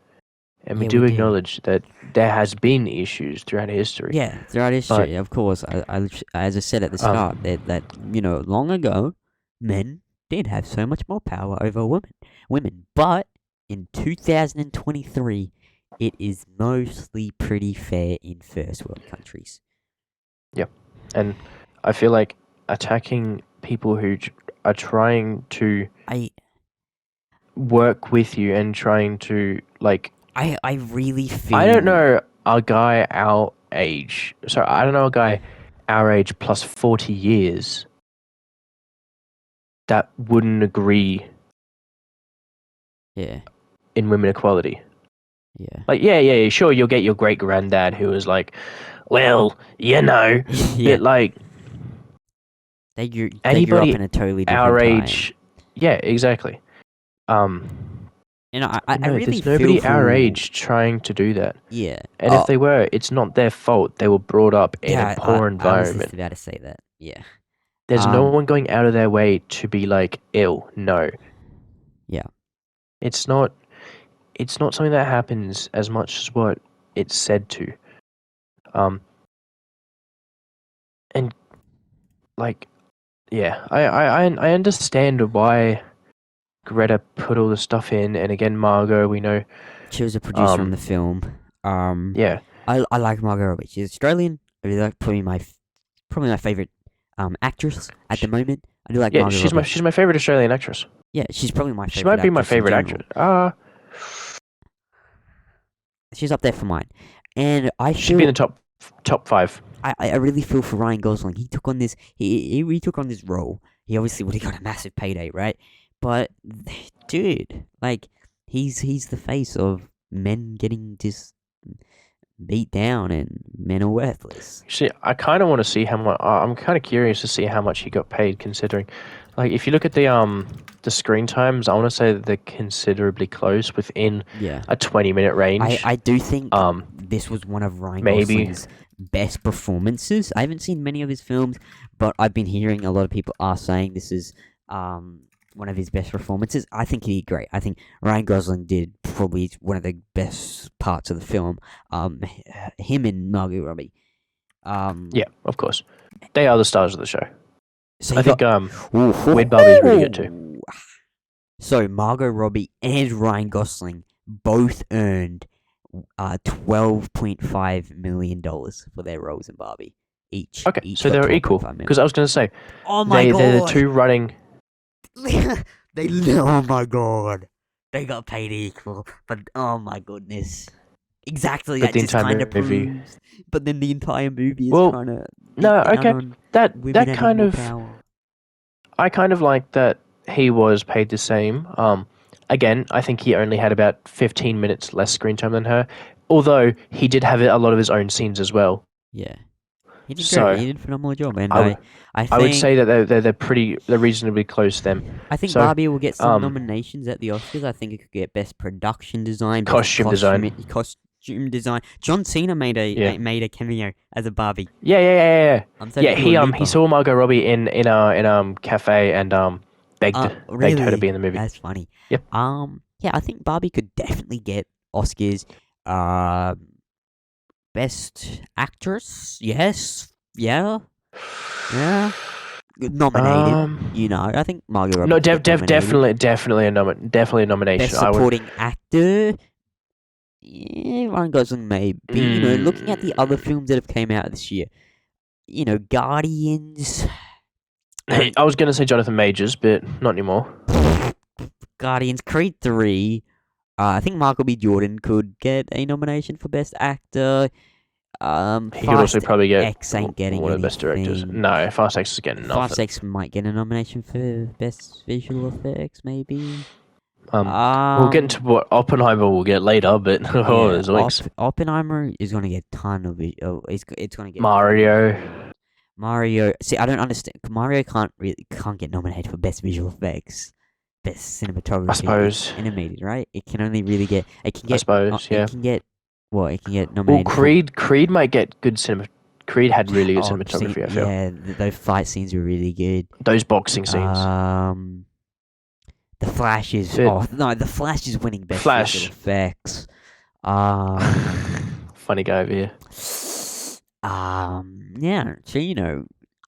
and we do acknowledge that there has been issues throughout history. Yeah, throughout history, of course. As I said at the start, that long ago, men did have so much more power over women. But in 2023, it is mostly pretty fair in first world countries. Yeah, and I feel like attacking people who are trying to work with you and trying to I really feel. I don't know a guy our age. Sorry, I don't know a guy our age plus 40 years that wouldn't agree. Yeah. In women equality. Yeah. Sure, you'll get your great granddad who was like, well, Yeah. but like They grew up anybody in a totally different our time. age. Yeah, exactly. And I really there's feel nobody for, our age trying to do that. Yeah. And if they were, it's not their fault. They were brought up in a poor I was environment. just about to say that. Yeah. There's no one going out of their way to be like ill. No. Yeah. It's not something that happens as much as what it's said to. And like, yeah, I understand why Greta put all the stuff in, and again, Margot, we know She was a producer on the film. Yeah, I like Margot Robbie. She's Australian. I really like probably my favorite actress at the moment. I do like Margot Robbie. she's my favorite Australian actress. Yeah, she's probably my favorite. She might be my favorite actress. She's up there for mine, and I should be in the top 5. I really feel for Ryan Gosling. He took on this. He took on this role. He obviously would have got a massive payday, right? But dude, like he's the face of men getting just beat down and men are worthless. See, I kind of want to see how much. I'm kind of curious to see how much he got paid, considering, like, if you look at the screen times, I want to say that they're considerably close, within a 20-minute range. I do think this was one of Ryan Gosling's best performances. I haven't seen many of his films, but I've been hearing a lot of people are saying this is one of his best performances. I think he did great. I think Ryan Gosling did probably one of the best parts of the film. Him and Margot Robbie. Yeah, of course. They are the stars of the show. So I think Weird Barbie is really good too. So Margot Robbie and Ryan Gosling both earned $12.5 million for their roles in Barbie. Each. Okay, so they're equal. Because I was going to say, oh my god, they're the two running. Oh my god, they got paid equal. But oh my goodness, exactly. But that just kind of proves. But then the entire movie is kind of that kind of. Power. I kind of like that he was paid the same. Again, I think he only had about 15 minutes less screen time than her, although he did have a lot of his own scenes as well. Yeah, he did great. He did a phenomenal job, and I would say that they're reasonably close to them. I think Barbie will get some nominations at the Oscars. I think it could get best production design, costume design. John Cena made a cameo as a Barbie. Yeah. He saw Margot Robbie in a cafe and begged her to be in the movie. That's funny. Yep. Yeah, I think Barbie could definitely get Oscars. Best actress, yes, yeah. Nominated, I think Margot Robbie. No, definitely a nomination. Best supporting actor. Yeah, Ryan Gosling may be. Looking at the other films that have came out this year, Guardians. I was gonna say Jonathan Majors, but not anymore. Guardians, Creed 3. I think Michael B. Jordan could get a nomination for Best Actor. He could also probably get X ain't getting one of the Best Directors. No, Fast X is getting nothing. Fast X might get a nomination for Best Visual Effects, maybe. We'll get into what Oppenheimer will get later, but there's links. Oppenheimer is going to get a ton of it. It's going to get Mario. See, I don't understand. Mario can't get nominated for Best Visual Effects, Best Cinematography. I suppose animated, right? It can only really get. It can get. I suppose, yeah. It can get nominated. Well, Creed might get good cinema. Creed had really good cinematography. I feel. Yeah, those fight scenes were really good. Those boxing scenes. The Flash is. The Flash is winning Best Visual Effects. Funny guy over here. Yeah. So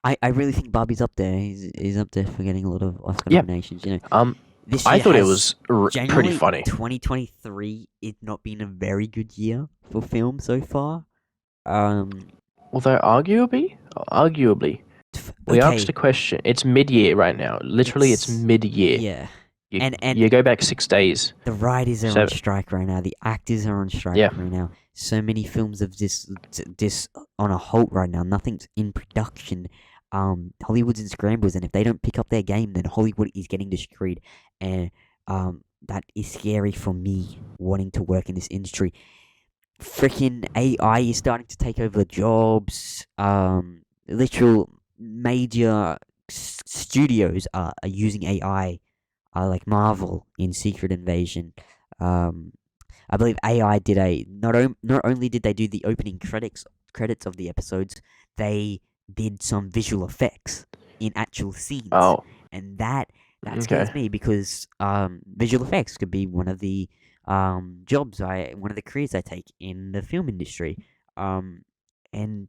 I really think Barbie's up there. He's up there for getting a lot of Oscar nominations. This year I thought it was pretty funny. 2023 is not been a very good year for film so far. Although arguably, we asked a question. It's mid-year right now. Literally, it's mid-year. Yeah. And you go back 6 days. The writers are on strike right now. The actors are on strike right now. So many films have this on a halt right now. Nothing's in production. Hollywood's in scrambles, and if they don't pick up their game, then Hollywood is getting destroyed. And that is scary for me wanting to work in this industry. Freaking AI is starting to take over jobs. Literal major studios are using AI. Like Marvel in Secret Invasion. I believe AI did not only did they do the opening credits of the episodes, they did some visual effects. in actual scenes. Oh, And that scares okay. me because visual effects could be one of the one of the careers I take in the film industry. And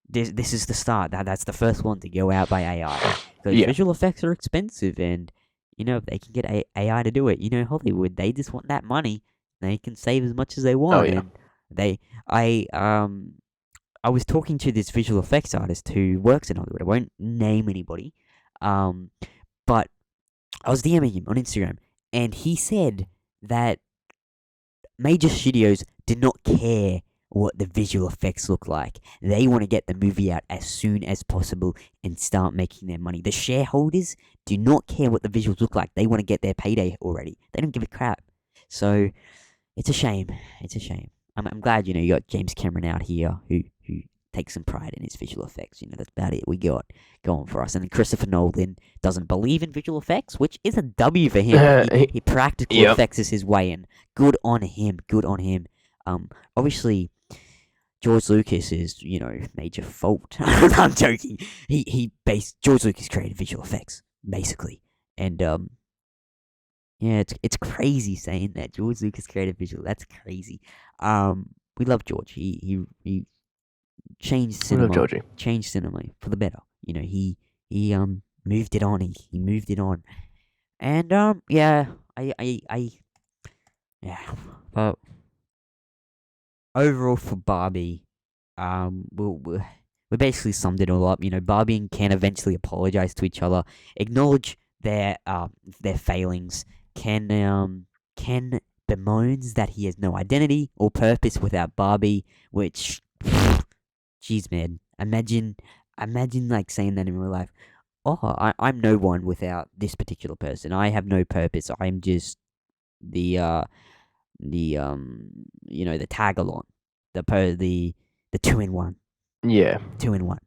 this is the start. That's the first one to go out by AI because Yeah. visual effects are expensive, and if they can get AI to do it, Hollywood, they just want that money. They can save as much as they Oh, want, yeah. and I was talking to this visual effects artist who works in Hollywood. I won't name anybody, but I was DMing him on Instagram, and he said that major studios do not care what the visual effects look like. They want to get the movie out as soon as possible and start making their money. The shareholders do not care what the visuals look like. They want to get their payday already. They don't give a crap. So it's a shame. It's a shame. I'm glad you got James Cameron out here who takes some pride in his visual effects. That's about it we got going for us. And then Christopher Nolan doesn't believe in visual effects, which is a W for him. He practical Yep. effects is his way in. Good on him. Good on him. Obviously, George Lucas is, major fault. I'm joking. George Lucas created visual effects, basically. And, yeah, it's crazy saying that George Lucas created visual. That's crazy. We love George. He changed We love cinema. Georgie. Changed cinema for the better. He moved it on. He moved it on. And yeah, yeah. But overall for Barbie, we basically summed it all up. Barbie and Ken eventually apologize to each other, acknowledge their failings. Ken bemoans that he has no identity or purpose without Barbie, which, jeez, man, imagine like saying that in real life. Oh, I'm no one without this particular person. I have no purpose. I'm just the the tag along, the 2-in-1, Yeah. 2-in-1,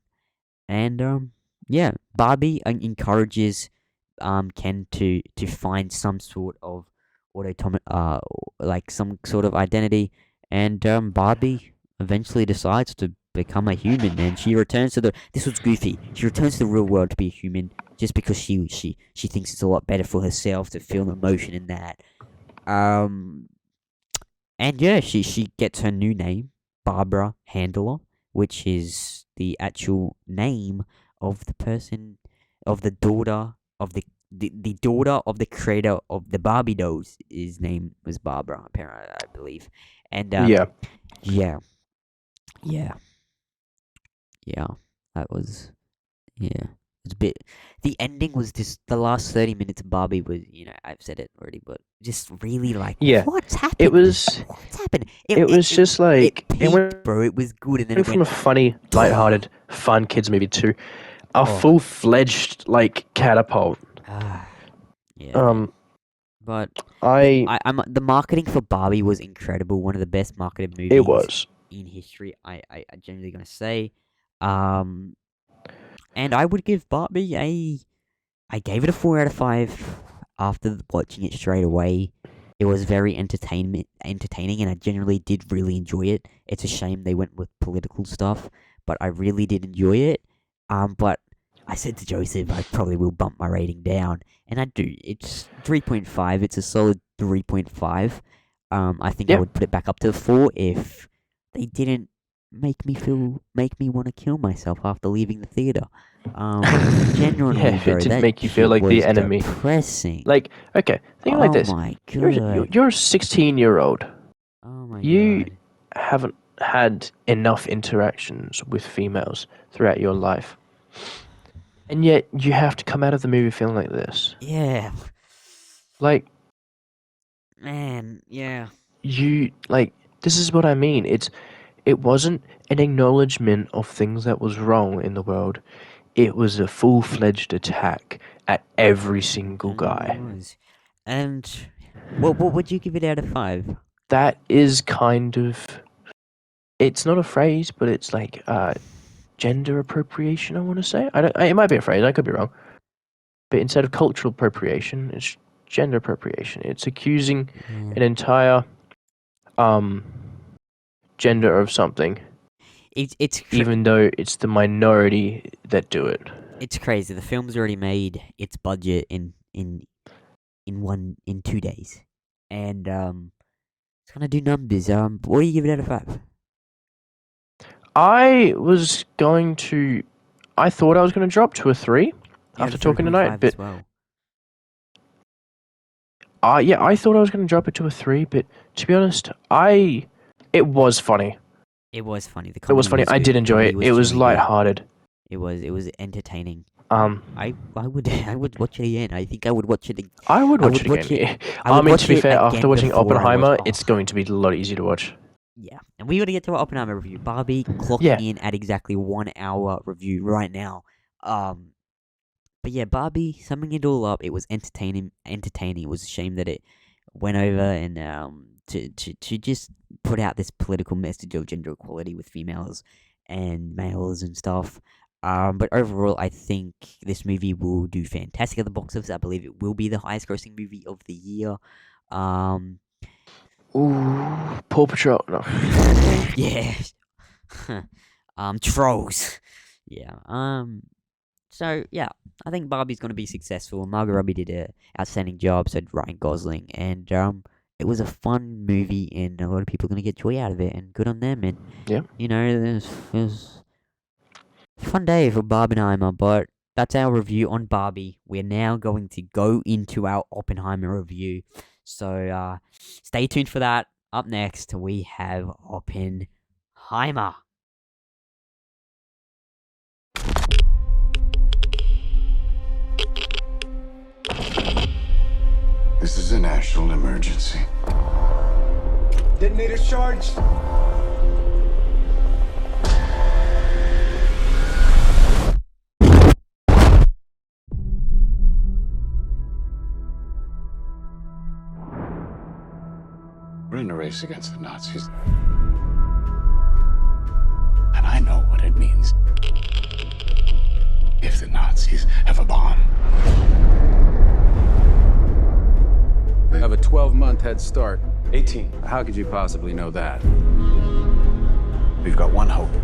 and yeah, Barbie encourages Ken to find some sort of like some sort of identity, and Barbie eventually decides to become a human, and she returns to this was goofy. She returns to the real world to be a human just because she thinks it's a lot better for herself to feel emotion in that. And yeah, she gets her new name, Barbara Handler, which is the actual name of the person, of the daughter of the daughter of the creator of the Barbie dolls. His name was Barbara, apparently, I believe. And Yeah. yeah, yeah, yeah. That was yeah. It's a bit. The ending was just the last 30 minutes of Barbie was, I've said it already, but just really like, Yeah. what's happened? It was. What's happened? It was just like it peaked, bro. It was good, and then went it from a funny, lighthearted, fun kids movie to a full-fledged catapult. yeah. But I'm the marketing for Barbie was incredible. One of the best marketed movies It was. in history. I generally gonna say, and I would give Barbie I gave it a 4 out of 5 after watching it straight away. It was very entertaining, and I generally did really enjoy it. It's a shame they went with political stuff, but I really did enjoy it. But I said to Joseph, I probably will bump my rating down, and I do. It's 3.5. It's a solid 3.5. I think I would put it back up to 4 if they didn't make me want to kill myself after leaving the theater. Genuinely, Yeah, bro, it did that make you feel shit like the was enemy. Depressing. Like, okay, think like this. Oh my You're god. a 16-year-old. Oh my You god. haven't had enough interactions with females throughout your life. And yet, you have to come out of the movie feeling like this. Yeah. Like, Man, yeah. this is what I mean. It wasn't an acknowledgement of things that was wrong in the world. It was a full-fledged attack at every single guy. It was. And what would you give it out of 5? That is kind of... It's not a phrase, but it's like gender appropriation, I want to say. It might be a phrase, I could be wrong. But instead of cultural appropriation, it's gender appropriation. It's accusing an entire gender of something, It's even though it's the minority that do it. It's crazy. The film's already made its budget in 2 days, and it's gonna do numbers. What do you give it out of 5? I thought I was going to drop to a 3 after talking tonight, but as well. yeah, I thought I was going to drop it to a 3, but to be honest, it was funny. It was funny. It was funny. I did enjoy it. It was really good. lighthearted. It was entertaining. I would watch it again. I think I would watch it again. I would watch it again. I mean, to be fair, after watching Oppenheimer, it's going to be a lot easier to watch. Yeah, and we got to get to our Oppenheimer review. Barbie clocking in at exactly 1 hour review right now. But yeah, Barbie, summing it all up, it was entertaining. It was a shame that it went over and to just put out this political message of gender equality with females and males and stuff. But overall, I think this movie will do fantastic at the box office. I believe it will be the highest grossing movie of the year. Ooh, Paw Patrol. No. Yeah. Trolls. Yeah. So yeah, I think Barbie's gonna be successful. Margot Robbie did an outstanding job. So did Ryan Gosling, and it was a fun movie, and a lot of people are gonna get joy out of it, and good on them. And yeah, it was a fun day for Barbenheimer. But that's our review on Barbie. We're now going to go into our Oppenheimer review. So stay tuned for that. Up next, we have Oppenheimer. This is a national emergency. Detonator charged. We're in a race against the Nazis. And I know what it means if the Nazis have a bomb. They have a 12-month head start. 18. How could you possibly know that? We've got one hope.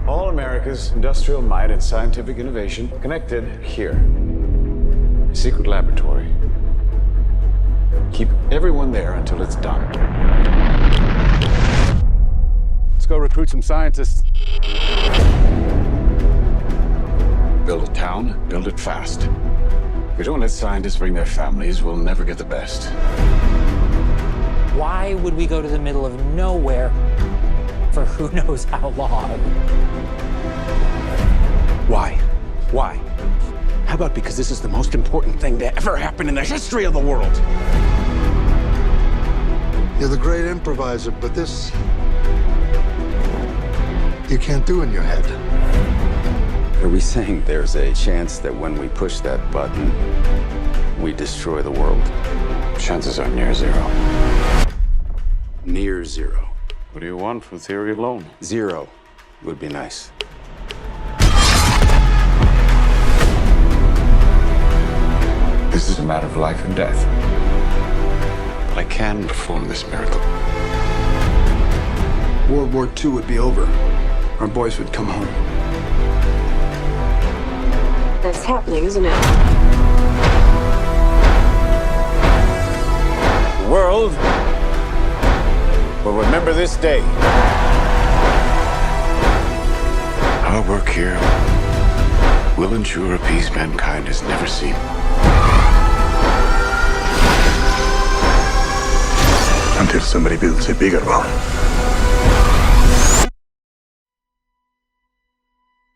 All America's industrial might and scientific innovation connected here. A secret laboratory. Keep everyone there until it's done. Let's go recruit some scientists. Build a town, build it fast. If we don't let scientists bring their families, we'll never get the best. Why would we go to the middle of nowhere for who knows how long? Why? Why? How about because this is the most important thing to ever happen in the history of the world? You're the great improviser, but this you can't do in your head. Are we saying there's a chance that when we push that button, we destroy the world? Chances are near zero. Near zero. What do you want from theory alone? 0 would be nice. This is a matter of life and death. But I can perform this miracle. World War II would be over. Our boys would come home. That's happening, isn't it? The world will remember this day. Our work here will ensure a peace mankind has never seen. Until somebody builds a bigger one.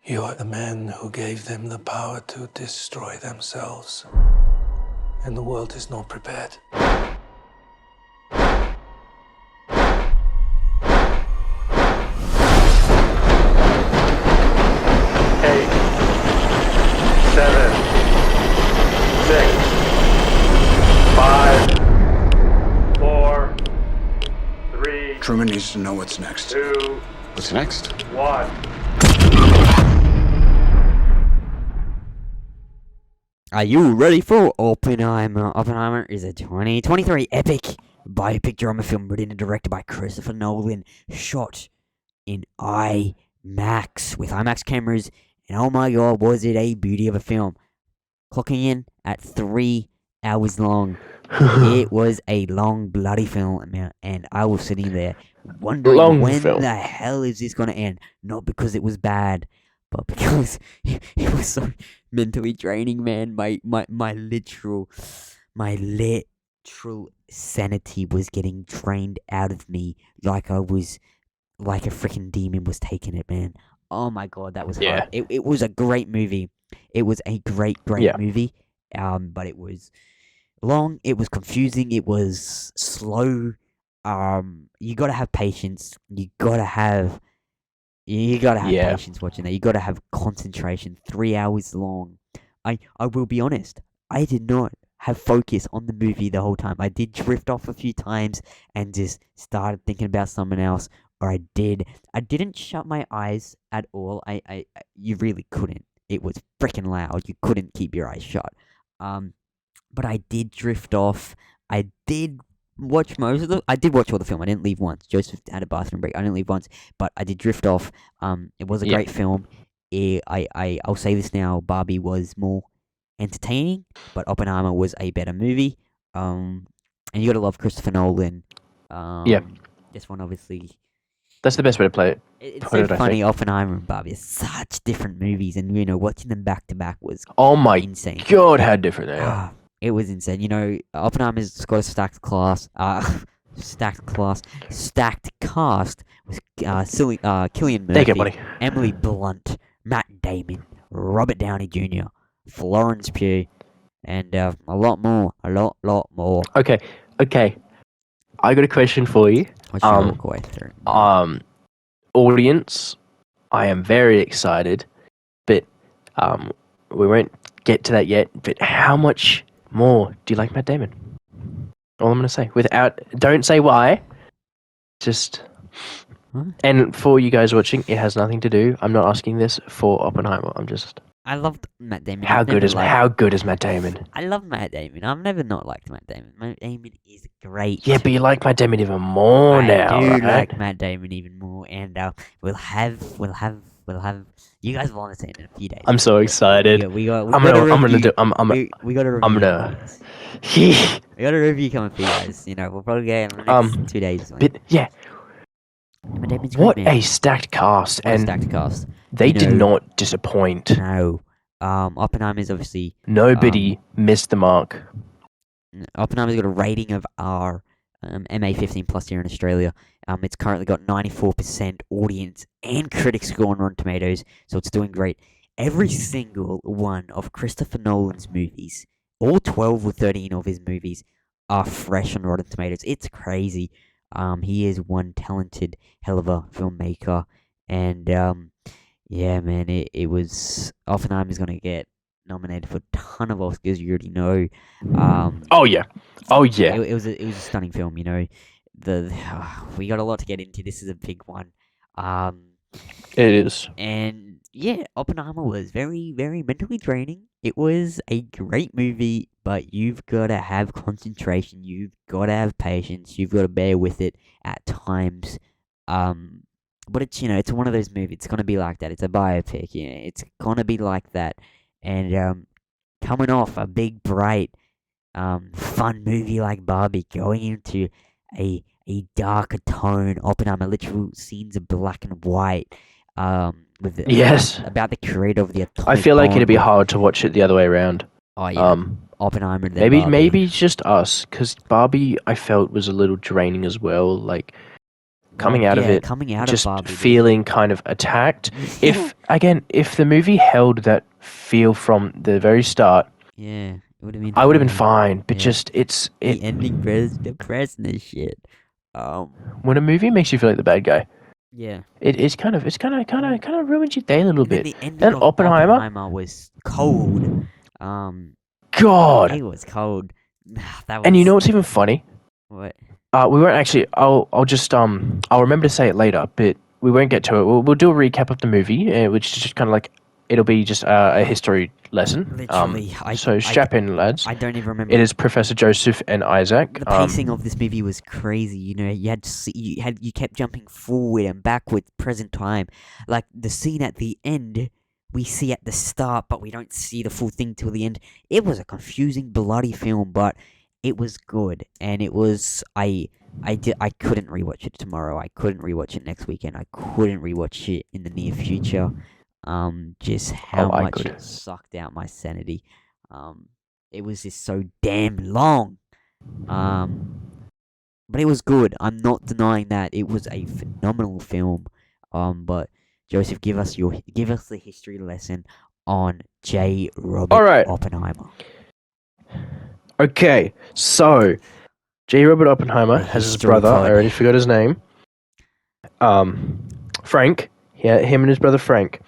You are the man who gave them the power to destroy themselves. And the world is not prepared. 7, 6, 5, 4, 3. Truman needs to know what's next. 2. What's next? 1. Are you ready for Oppenheimer? Oppenheimer is a 2023 epic biopic drama film written and directed by Christopher Nolan, shot in IMAX with IMAX cameras And oh my god, was it a beauty of a film. Clocking in at 3 hours long. It was a long bloody film, and I was sitting there wondering Long when film. the hell is this going to end? Not because it was bad, but because it was so mentally draining, man. My literal sanity was getting drained out of me like a freaking demon was taking it, man. Oh my god, that was hard. It was a great movie. It was a great movie. But it was long. It was confusing. It was slow. You gotta have patience. You gotta have patience watching that. You gotta have concentration. 3 hours long. I will be honest. I did not have focus on the movie the whole time. I did drift off a few times and just started thinking about someone else. Or I didn't shut my eyes at all. You really couldn't. It was freaking loud. You couldn't keep your eyes shut. But I did drift off. I did watch all the film. I didn't leave once. Joseph had a bathroom break. I didn't leave once, but I did drift off. It was a great film. I'll say this now. Barbie was more entertaining, but Oppenheimer was a better movie. And you gotta love Christopher Nolan. This one obviously. That's the best way to play it. It's so funny. Oppenheimer and Barbie are such different movies, and watching them back to back was insane. God, how different they are. It was insane. Oppenheimer's got a stacked cast with Cillian Murphy, Emily Blunt, Matt Damon, Robert Downey Jr., Florence Pugh, and a lot more. Okay. I got a question for you. What's your question? Audience, I am very excited, but we won't get to that yet. But how much more do you like Matt Damon? All I'm gonna say, don't say why. Just. And for you guys watching, it has nothing to do. I'm not asking this for Oppenheimer. I loved Matt Damon. How good is Matt Damon? I love Matt Damon. I've never not liked Matt Damon. Matt Damon is great. Yeah, but you like Matt Damon even more now. I do right? like Matt Damon even more, and we'll have. You guys will understand in a few days. I'm so excited. We got a review We got a review coming for you guys. We'll probably get in the next 2 days. But yeah. Matt Damon's what great, man. a stacked cast, Stacked cast. They did not disappoint. No. Oppenheimer's obviously... Nobody missed the mark. Oppenheimer's got a rating of R, MA15 plus here in Australia. It's currently got 94% audience and critic score on Rotten Tomatoes, so it's doing great. Every single one of Christopher Nolan's movies, all 12 or 13 of his movies, are fresh on Rotten Tomatoes. It's crazy. He is one talented hell of a filmmaker, and yeah, man, it was Oppenheimer's gonna get nominated for a ton of Oscars. You already know. Oh yeah. It was a stunning film. We got a lot to get into. This is a big one. It is. And yeah, Oppenheimer was very, very mentally draining. It was a great movie, but you've got to have concentration. You've got to have patience. You've got to bear with it at times. But it's, it's one of those movies. It's going to be like that. It's a biopic. It's going to be like that. And coming off a big, bright, fun movie like Barbie, going into a darker tone, Oppenheimer, literal scenes of black and white. About the creator of the atomic I feel like bomb. it'd be hard to watch it the other way around. Oh yeah, Oppenheimer. And then maybe it's just us, because Barbie I felt was a little draining as well. Like coming out of Barbie, feeling kind of attacked. If the movie held that feel from the very start, yeah, it would have been. I would have been fine. But the ending depressing as shit. When a movie makes you feel like the bad guy. Yeah, It kind of ruins your day a little bit. The ending Then of Oppenheimer was cold. God, it was cold. And you know what's even funny? What? We won't actually. I'll just I'll remember to say it later, but we won't get to it. We'll do a recap of the movie, which is just kind of like it'll be just a history lesson. Literally, so strap in, lads. I don't even remember. It is Professor Joseph and Isaac. The pacing of this movie was crazy. You kept jumping forward and backward, present time. Like the scene at the end we see at the start, but we don't see the full thing till the end. It was a confusing, bloody film, but it was good, and it was I couldn't rewatch it tomorrow. I couldn't rewatch it next weekend. I couldn't rewatch it in the near future. Just how much it sucked out my sanity. It was just so damn long. But it was good. I'm not denying that it was a phenomenal film. But Joseph, give us the history lesson on J. Robert Oppenheimer. Okay, so J. Robert Oppenheimer has his brother. I already forgot his name. Frank. Yeah, him and his brother Frank.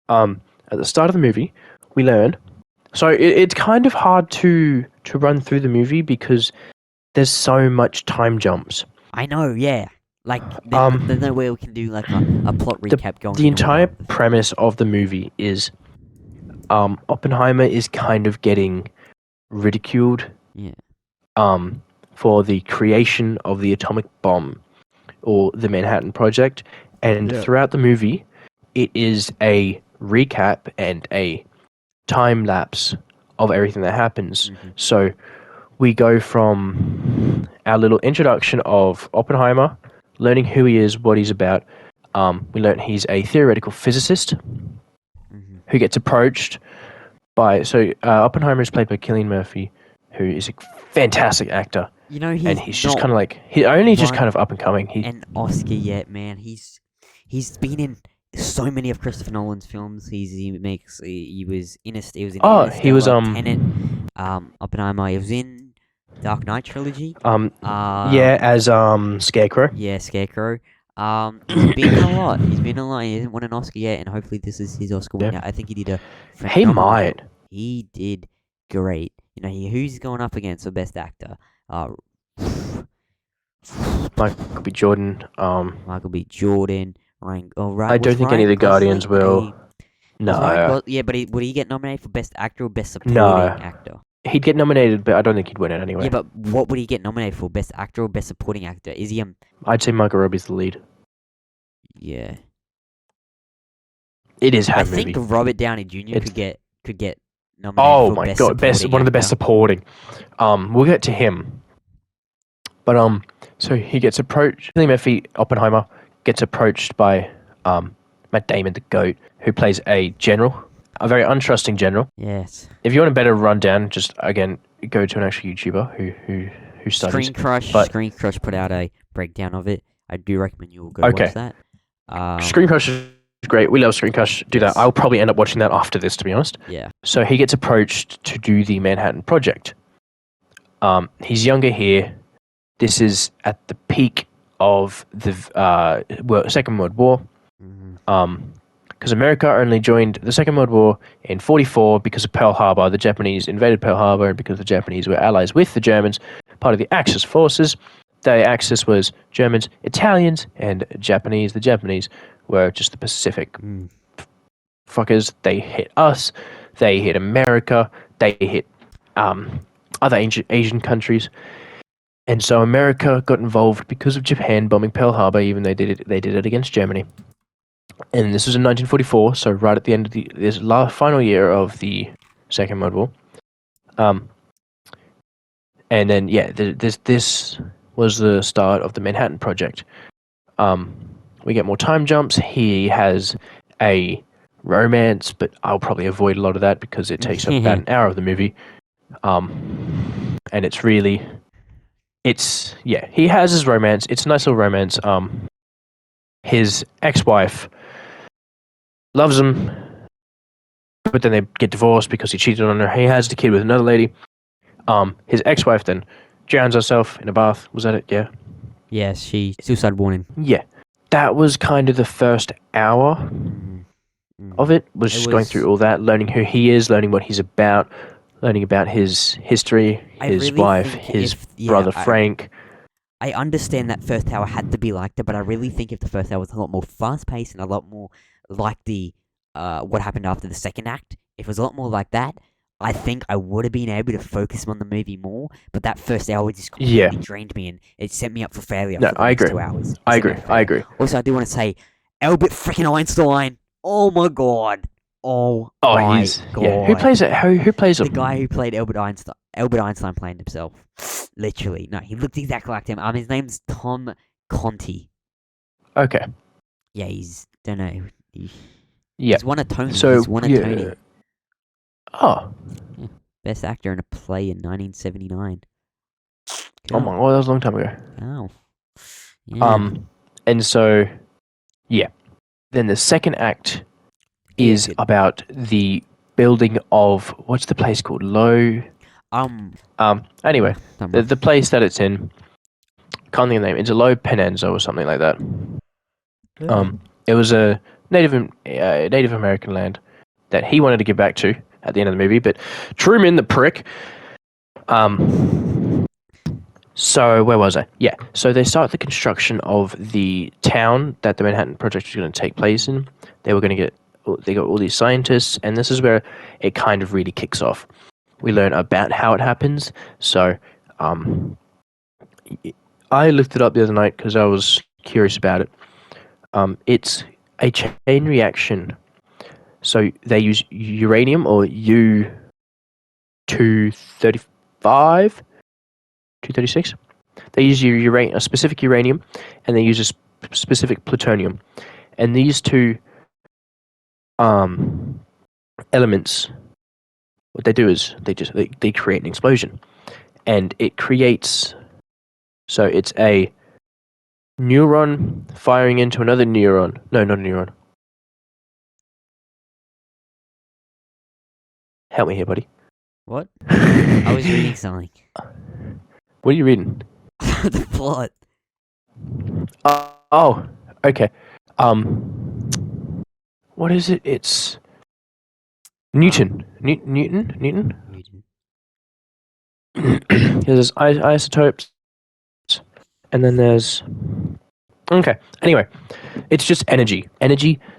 At the start of the movie, we learn. So it's kind of hard to run through the movie because there's so much time jumps. I know, yeah. Like, there's no way we can do like a plot recap going. The entire premise of the movie is Oppenheimer is kind of getting ridiculed. Yeah. For the creation of the atomic bomb or the Manhattan Project, and throughout the movie, it is a recap and a time lapse of everything that happens. Mm-hmm. So we go from our little introduction of Oppenheimer, learning who he is, what he's about. We learn he's a theoretical physicist who gets approached by... So Oppenheimer is played by Cillian Murphy, who is a fantastic actor. You know, he's just kind of like... He only just kind of up and coming. An Oscar yet, man. He's been in so many of Christopher Nolan's films. He was in Tenet, Oppenheimer. He was in Dark Knight trilogy. As Scarecrow. Yeah, Scarecrow. He's been in a lot. He hasn't won an Oscar yet, and hopefully this is his Oscar win. I think he did a phenomenal job. He did great. You know, who's going up against for Best Actor? Michael B. Jordan. Michael B. Jordan. I don't think any of the Guardians will. No. But would he get nominated for Best Actor or Best Supporting Actor? He'd get nominated, but I don't think he'd win it anyway. Yeah, but what would he get nominated for? Best Actor or Best Supporting Actor? Is he I'd say Margot Robbie's the lead. Yeah. It is I think Robert Downey Jr. could get nominated for Best Supporting one of the best supporting. We'll get to him. But so he gets approached. Cillian Murphy, Oppenheimer, gets approached by Matt Damon, the GOAT, who plays a general, a very untrusting general. Yes. If you want a better rundown, just again go to an actual YouTuber who studies. Screen Crush put out a breakdown of it. I do recommend you all go watch that. Screen Crush is great. We love Screen Crush. Do that. I'll probably end up watching that after this, to be honest. Yeah. So he gets approached to do the Manhattan Project. He's younger here. This is at the peak of the Second World War. Because America only joined the Second World War in 1944 because of Pearl Harbor. The Japanese invaded Pearl Harbor, and because the Japanese were allies with the Germans, part of the Axis forces. The Axis was Germans, Italians, and Japanese. The Japanese were just the Pacific fuckers. They hit us. They hit America. They hit other Asian countries. And so America got involved because of Japan bombing Pearl Harbor, even though they did it against Germany. And this was in 1944, so right at the end of this final year of the Second World War. And then, this was the start of the Manhattan Project. We get more time jumps. He has a romance, but I'll probably avoid a lot of that because it takes up about an hour of the movie. And it's really... he has his romance. It's a nice little romance. His ex-wife loves him, but then they get divorced because he cheated on her. He has the kid with another lady. His ex-wife then drowns herself in a bath. Was that it? Yeah. Yes, she suicide warning. Yeah. That was kind of the first hour of it. Was just going through all that, learning who he is, learning what he's about, learning about his history, his wife, his brother Frank. I understand that first hour had to be like that, but I really think if the first hour was a lot more fast-paced and a lot more like the what happened after the second act, if it was a lot more like that, I think I would have been able to focus on the movie more. But that first hour just completely drained me, and it set me up for failure. No, for the I next agree. 2 hours. I agree. Also, I do want to say, Albert freaking Einstein. Oh my god. Oh, Oh, my he's god! yeah. Who plays it? Who plays The him? guy who played Albert Einstein. Albert Einstein playing himself. Literally, no, he looked exactly like him. His name's Tom Conti. Okay. Yeah, he's don't know. Yeah. He's won a Tony. So He's won a Tony. Oh. Yeah. Best actor in a play in 1979. Oh my god, that was a long time ago. Oh. Yeah. And so, yeah. Then the second act is about the building of what's the place called? Anyway, the place that it's in. Can't think of the name. It's a Low Penenza or something like that. It was a Native American land that he wanted to give back to at the end of the movie, but Truman, the prick. So where was I? Yeah. So they start the construction of the town that the Manhattan Project was going to take place in. They got all these scientists, and this is where it kind of really kicks off. We learn about how it happens. So, I looked it up the other night because I was curious about it. It's a chain reaction. So they use uranium or U-235, 236. They use a specific uranium, and they use a specific plutonium. And these two elements, what they do is they create an explosion, and it creates. So it's a neuron firing into another neuron. No, not a neuron. Help me here, buddy. What? I was reading something. What are you reading? The plot. Oh, okay. What is it? It's Newton. Newton. There's isotopes, and then there's. Okay. Anyway, it's just energy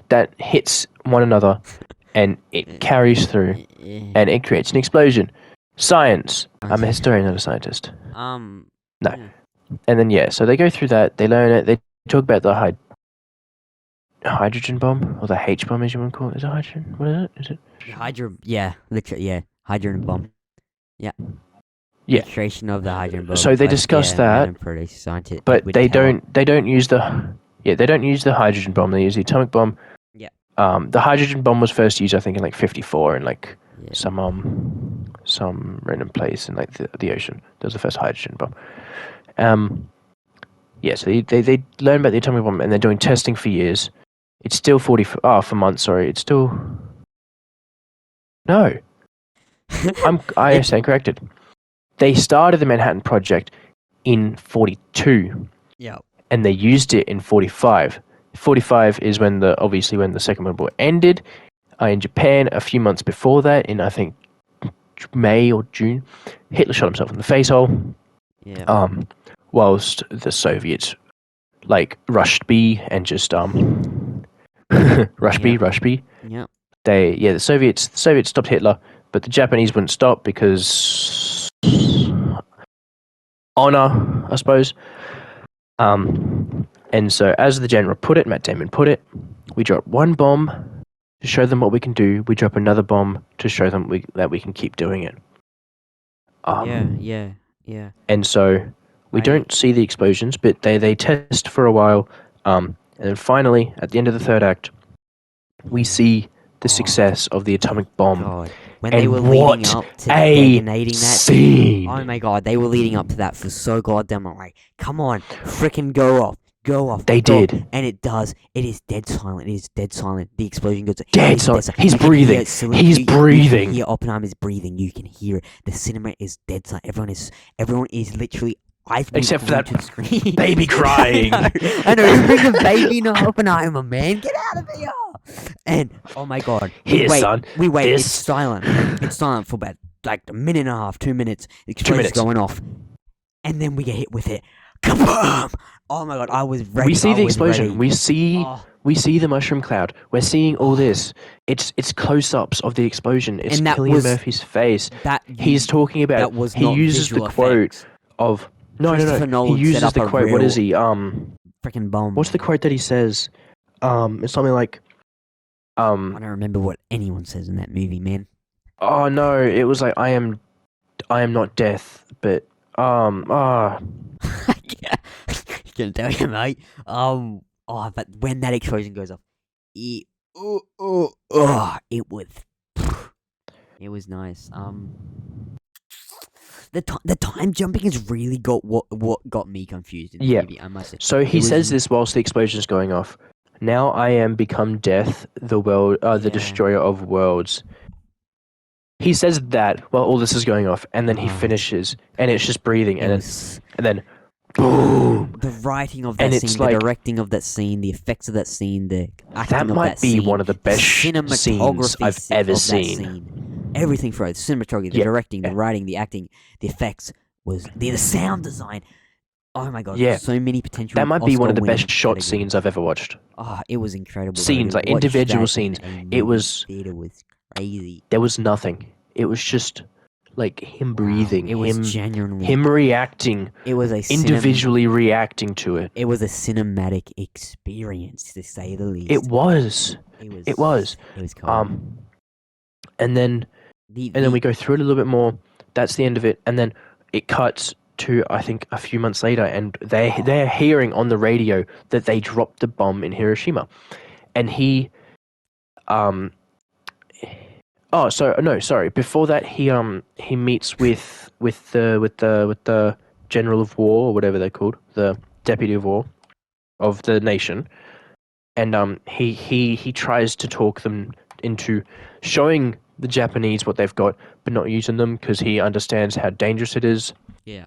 that hits one another, and it carries through, and it creates an explosion. Science. I'm a historian, not a scientist. No. Yeah. And then so they go through that. They learn it. They talk about the hydrogen bomb, or the H bomb, as you want to call it. Is it hydrogen? What is it? Is it? Literally, hydrogen bomb. Yeah. Yeah. The creation of the hydrogen bomb. So they discuss that, but they don't use the hydrogen bomb. They use the atomic bomb. Yeah. The hydrogen bomb was first used, I think, in like 1954 in like some random place in like the ocean. That was the first hydrogen bomb. So they learn about the atomic bomb, and they're doing testing for years. It's still for months. Sorry, it's still no. I stand corrected. They started the Manhattan Project in 1942. Yeah. And they used it in 1945. 1945 is when the Second World War ended. In Japan, a few months before that, in I think May or June, Hitler shot himself in the face hole. Yeah. Whilst the Soviets rushed B and just rush B. Yeah. The Soviets stopped Hitler, but the Japanese wouldn't stop because honor, I suppose. And so, as the general put it, Matt Damon put it, we drop one bomb to show them what we can do. We drop another bomb to show them that we can keep doing it. Yeah. And so we don't see the explosions, but they test for a while, and then finally, at the end of the third act, we see the success of the atomic bomb. God. When they were leading up to detonating that scene. Oh my god, they were leading up to that for so goddamn long. Like, come on, freaking go off. They did. And it does. It is dead silent. The explosion goes dead silent. He's breathing. You can hear Oppenheimer's breathing. You can hear it. The cinema is dead silent. Everyone is literally except for that to the screen. baby crying. I know. You bring the baby in Oppenheimer, man. Get out of here. And oh my god. Son. We wait. It's silent. It's silent for about like a minute and a half, 2 minutes. The explosion's going off. And then we get hit with it. Kaboom! Oh my god, I was ready. We see the explosion. Ready. We see the mushroom cloud. We're seeing all this. It's close-ups of the explosion. It's Cillian Murphy's face. He's talking about. He uses the quote of. No. He uses the quote. What is he? Freaking bomb. What's the quote that he says? It's something like, I don't remember what anyone says in that movie, man. Oh no, it was like I am not death, but Gonna tell you, mate. But when that explosion goes off, it it was nice. The time jumping has really got what got me confused in the yeah. movie. I must say. So he says this whilst the explosion is going off. Now I am become death, the destroyer of worlds. He says that while all this is going off, and then he finishes, and it's just breathing, and then boom. The writing of that scene, the directing of that scene, the effects of that scene, the acting that of might that be scene, one of the best cinematography scenes I've ever of seen. That scene. Everything for it, the cinematography, the directing, the writing, the acting, the effects, was the sound design. Oh my god, so many potential. That might be one of the Oscar-winning best shot categories. scenes I've ever watched. Oh, it was incredible. Scenes, like Watch individual that scenes. in a It movie was theater was crazy. There was nothing. It was just like him breathing, it was genuinely him reacting. It was a individually reacting to it. It was a cinematic experience, to say the least. It was. It was cool. And then we go through it a little bit more. That's the end of it, and then it cuts to I think a few months later, and they're hearing on the radio that they dropped the bomb in Hiroshima, and he Oh, so no, sorry. Before that, he meets with the general of war, or whatever they're called, the deputy of war of the nation, and he tries to talk them into showing the Japanese what they've got, but not using them because he understands how dangerous it is. Yeah.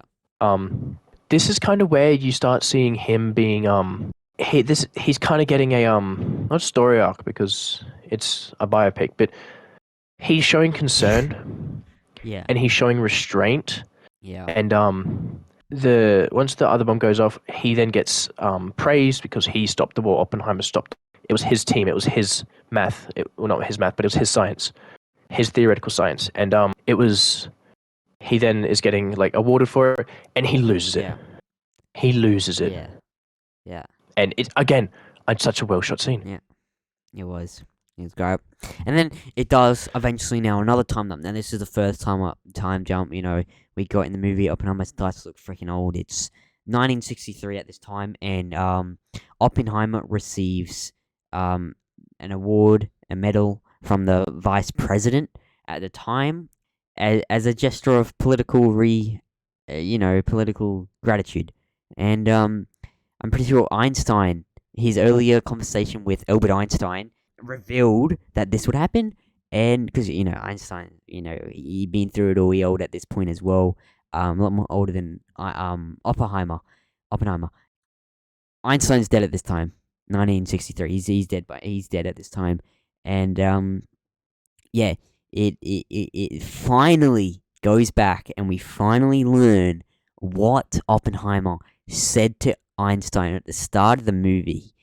This is kind of where you start seeing him being he's kind of getting a not a story arc because it's a biopic, but he's showing concern. Yeah. And he's showing restraint. Yeah. And once the other bomb goes off, he then gets praised because he stopped the war. Oppenheimer stopped. It was his team. It was his math. Well, not his math, but it was his science, his theoretical science. And it was. He then is getting like awarded for it, and he loses it. Yeah. He loses it. Yeah. Yeah. And it's again, it's such a well shot scene. Yeah. It was great. And then it does eventually now another time jump. Now this is the first time jump, we got in the movie. Oppenheimer starts to look freaking old. It's 1963 at this time, and Oppenheimer receives an award, a medal from the vice president at the time as a gesture of political political gratitude. And I'm pretty sure Einstein, his earlier conversation with Albert Einstein, revealed that this would happen, and because Einstein, he'd been through it all. He old at this point as well, a lot more older than Oppenheimer. Einstein's dead at this time, 1963. He's dead, but he's dead at this time, and it finally goes back, and we finally learn what Oppenheimer said to Einstein at the start of the movie,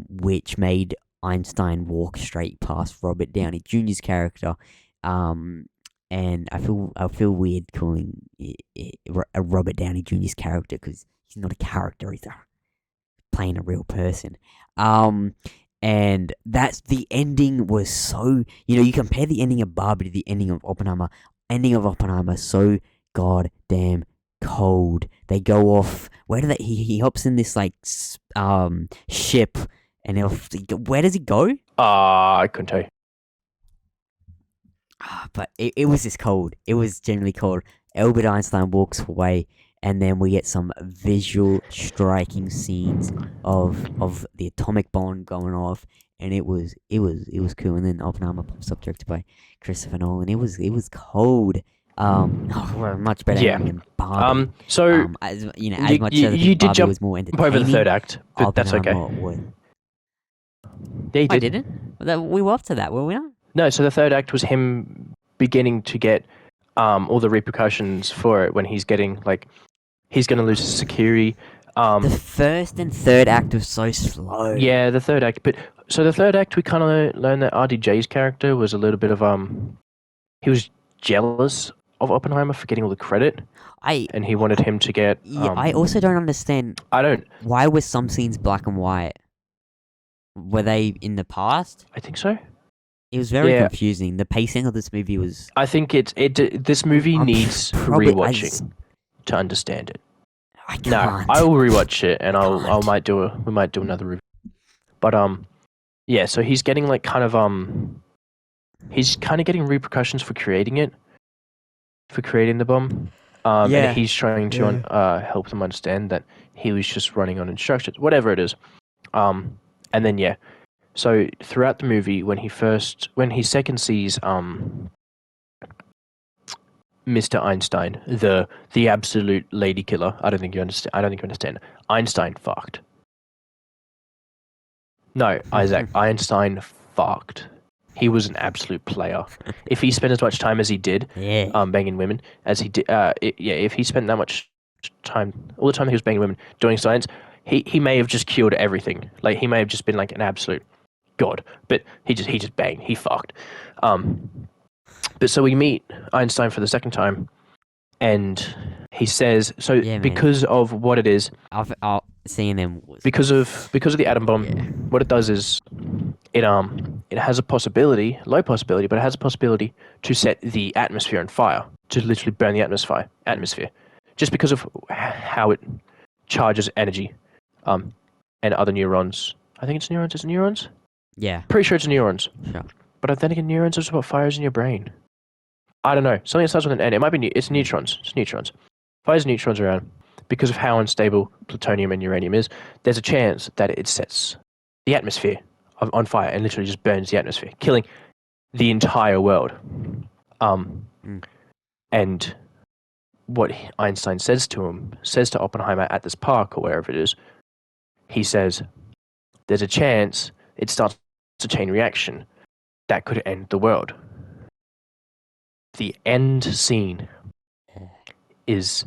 which made Einstein walk straight past Robert Downey Jr.'s character, and I feel weird calling it a Robert Downey Jr.'s character because he's not a character; he's playing a real person. And that's the ending was so you compare the ending of Barbie to the ending of Oppenheimer. Ending of Oppenheimer so goddamn cold. They go off. Where do they? He hops in this ship. And where does he go? I couldn't tell you. But it was just cold. It was generally cold. Albert Einstein walks away, and then we get some visual striking scenes of the atomic bomb going off, and it was cool. And then Oppenheimer pops up, directed by Christopher Nolan. It was cold. Much better than Barbie. As much as you did Barbie jump was more entertaining over the third act, but that's okay. I didn't. We were up to that, were we not? No, so the third act was him beginning to get all the repercussions for it when he's getting he's going to lose his security. The first and third act was so slow. Yeah, the third act. But so the third act, we kind of learned that RDJ's character was a little bit of he was jealous of Oppenheimer for getting all the credit. And he wanted him to get. I also don't understand. I don't. Why were some scenes black and white? Were they in the past? I think so. It was very Yeah. confusing. The pacing of this movie was. I think this movie I'm needs probably- rewatching to understand it. I can't. No, I will rewatch it, and I we might do another review. But yeah. So he's getting like he's kind of getting repercussions for creating the bomb. Yeah. And he's trying to help them understand that he was just running on instructions, whatever it is. And then yeah. So throughout the movie, when he second sees Mr. Einstein, the absolute lady killer. I don't think you understand. Einstein fucked. No, Isaac. Einstein fucked. He was an absolute player. If he spent as much time as he did, banging women as he did, if he spent that much time, all the time he was banging women doing science, he may have just cured everything. Like he may have just been like an absolute god. But he just banged. He fucked. But so we meet Einstein for the second time, and he says, because of what it is, I've seen them. Because of the atom bomb, what it does is it has a possibility, low possibility, but it has a possibility to set the atmosphere on fire, to literally burn the atmosphere, just because of how it charges energy, and other neurons. I think it's neurons. Is it neurons? Yeah. Pretty sure it's neurons. Sure. But then again, neurons is what fires in your brain. I don't know. Something that starts with an N. It might be. It's neutrons. It's neutrons. Fires neutrons around because of how unstable plutonium and uranium is. There's a chance that it sets the atmosphere on fire and literally just burns the atmosphere, killing the entire world. And what Einstein says to Oppenheimer at this park or wherever it is, he says, "There's a chance it starts a chain reaction that could end the world." The end scene is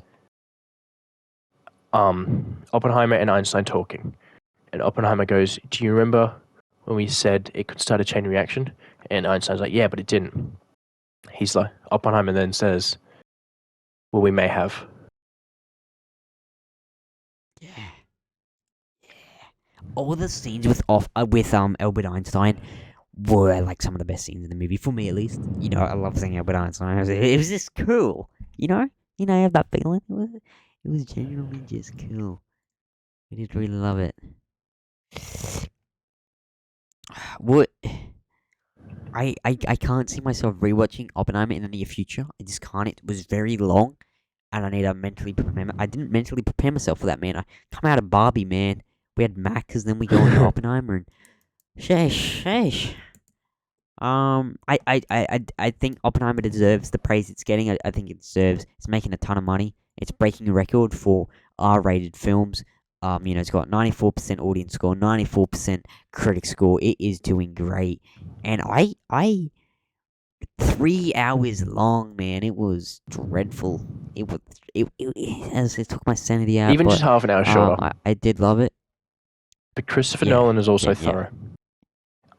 Oppenheimer and Einstein talking. And Oppenheimer goes, "Do you remember when we said it could start a chain reaction?" And Einstein's like, "Yeah, but it didn't." He's like, Oppenheimer then says, "Well, we may have." Yeah. All the scenes with Albert Einstein were like some of the best scenes in the movie, for me at least. You know, I love seeing Albert Einstein. It was just cool. You have that feeling. It was genuinely just cool. I did really love it. What? I can't see myself rewatching Oppenheimer in the near future. I just can't. It was very long, and I need to mentally prepare. I didn't mentally prepare myself for that, man. I come out of Barbie, man. We had Max, then we go into Oppenheimer, and sheesh. I think Oppenheimer deserves the praise it's getting. I think it deserves. It's making a ton of money. It's breaking a record for R-rated films. It's got 94% audience score, 94% critic score. It is doing great, and I 3 hours long, man. It was dreadful. It took my sanity out. Even just half an hour shorter. I did love it. But Christopher Nolan is also thorough.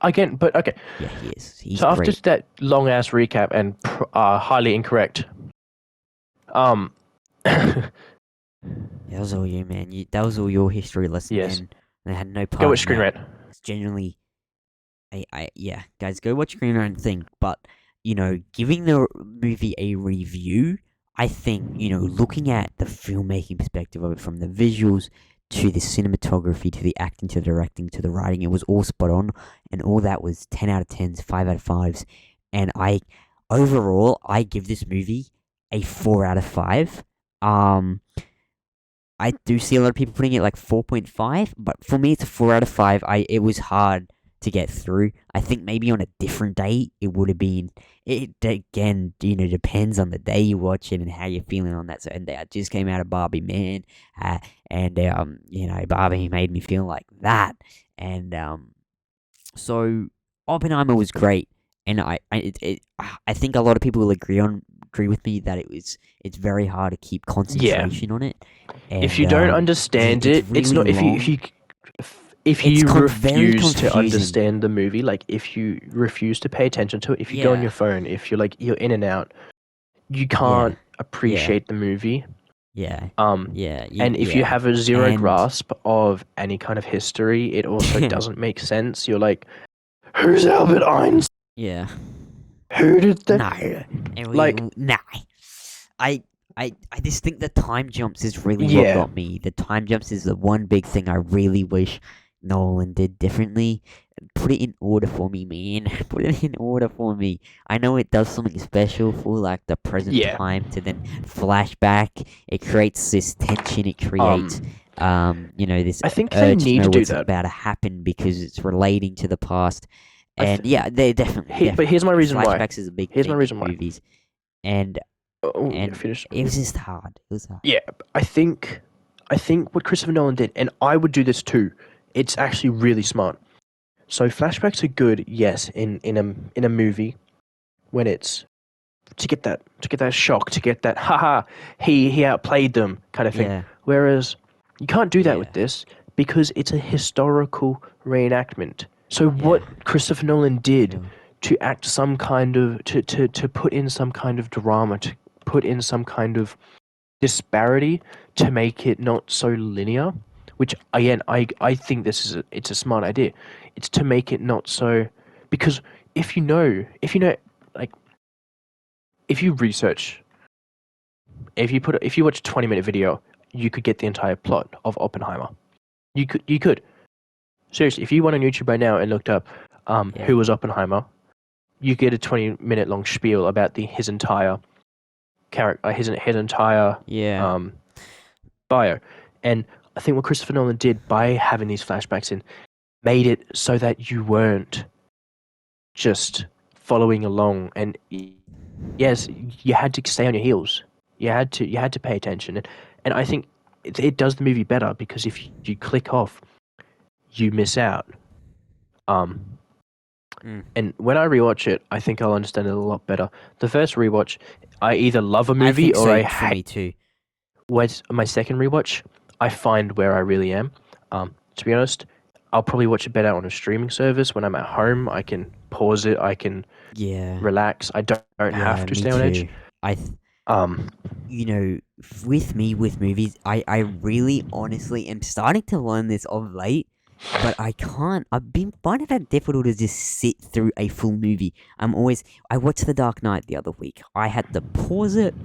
Again, but okay. Yeah, he is. He's so great. after that long ass recap and highly incorrect, that was all you, man. That was all your history lesson. Yes. And I had no part. Go watch Screen Rant. It's genuinely, guys, go watch Screen Rant and think. But giving the movie a review, I think looking at the filmmaking perspective of it, from the visuals to the cinematography, to the acting, to the directing, to the writing, it was all spot on, and all that was 10 out of 10s, 5 out of 5s, and overall, I give this movie a 4 out of 5. I do see a lot of people putting it like 4.5, but for me, it's a 4 out of 5. It was hard to get through. I think maybe on a different day, it would have been. It again, depends on the day you watch it and how you're feeling on that certain day. I just came out of Barbie, man, and Barbie made me feel like that, and so Oppenheimer was great, and I think a lot of people will agree with me that it's very hard to keep concentration on it. And, if you don't understand it, it's not. If you refuse to understand the movie, like if you refuse to pay attention to it, if you go on your phone, if you're in and out, you can't appreciate the movie. Yeah. And if you have a zero And- grasp of any kind of history, it also doesn't make sense. You're like, who's Albert Einstein? Yeah. Who did that? No. Like- nah. I just think the time jumps is really what Yeah. got me. The time jumps is the one big thing I really wish Nolan did differently. Put it in order for me, man. Put it in order for me. I know it does something special for like the present Yeah. time to then flashback. It creates this tension. It creates this I think they urge need to know to do what's that. about to happen because it's relating to the past. I And yeah, they definitely. But here's my reason why. Flashbacks is a big Here's thing my reason in why. movies, and finish. it was just hard. It was hard. Yeah, I think what Christopher Nolan did, and I would do this too. It's actually really smart. So flashbacks are good, yes, in a movie when it's to get that shock, to get that haha, he outplayed them kind of thing. Yeah. Whereas you can't do that with this because it's a historical reenactment. So what Christopher Nolan did to act some kind of to put in some kind of drama, to put in some kind of disparity to make it not so linear, which again I think it's a smart idea. It's to make it not so, because if you know like if you research, if you watch a 20-minute video, you could get the entire plot of Oppenheimer. You could seriously, if you went on YouTube right now and looked up who was Oppenheimer, you get a 20-minute long spiel about his entire character, his entire bio. And I think what Christopher Nolan did by having these flashbacks in made it so that you weren't just following along, and yes, you had to stay on your heels. You had to pay attention, and I think it does the movie better because if you click off, you miss out. And when I rewatch it, I think I'll understand it a lot better. The first rewatch, I either love a movie or I for me hate. too. Whereas my second rewatch, I find where I really am. To be honest, I'll probably watch it better on a streaming service when I'm at home. I can pause it. I can relax. I don't have to me stay on edge. Too. With movies, I really honestly am starting to learn this of late, but I can't. I've been finding that difficult to just sit through a full movie. I watched The Dark Knight the other week. I had to pause it,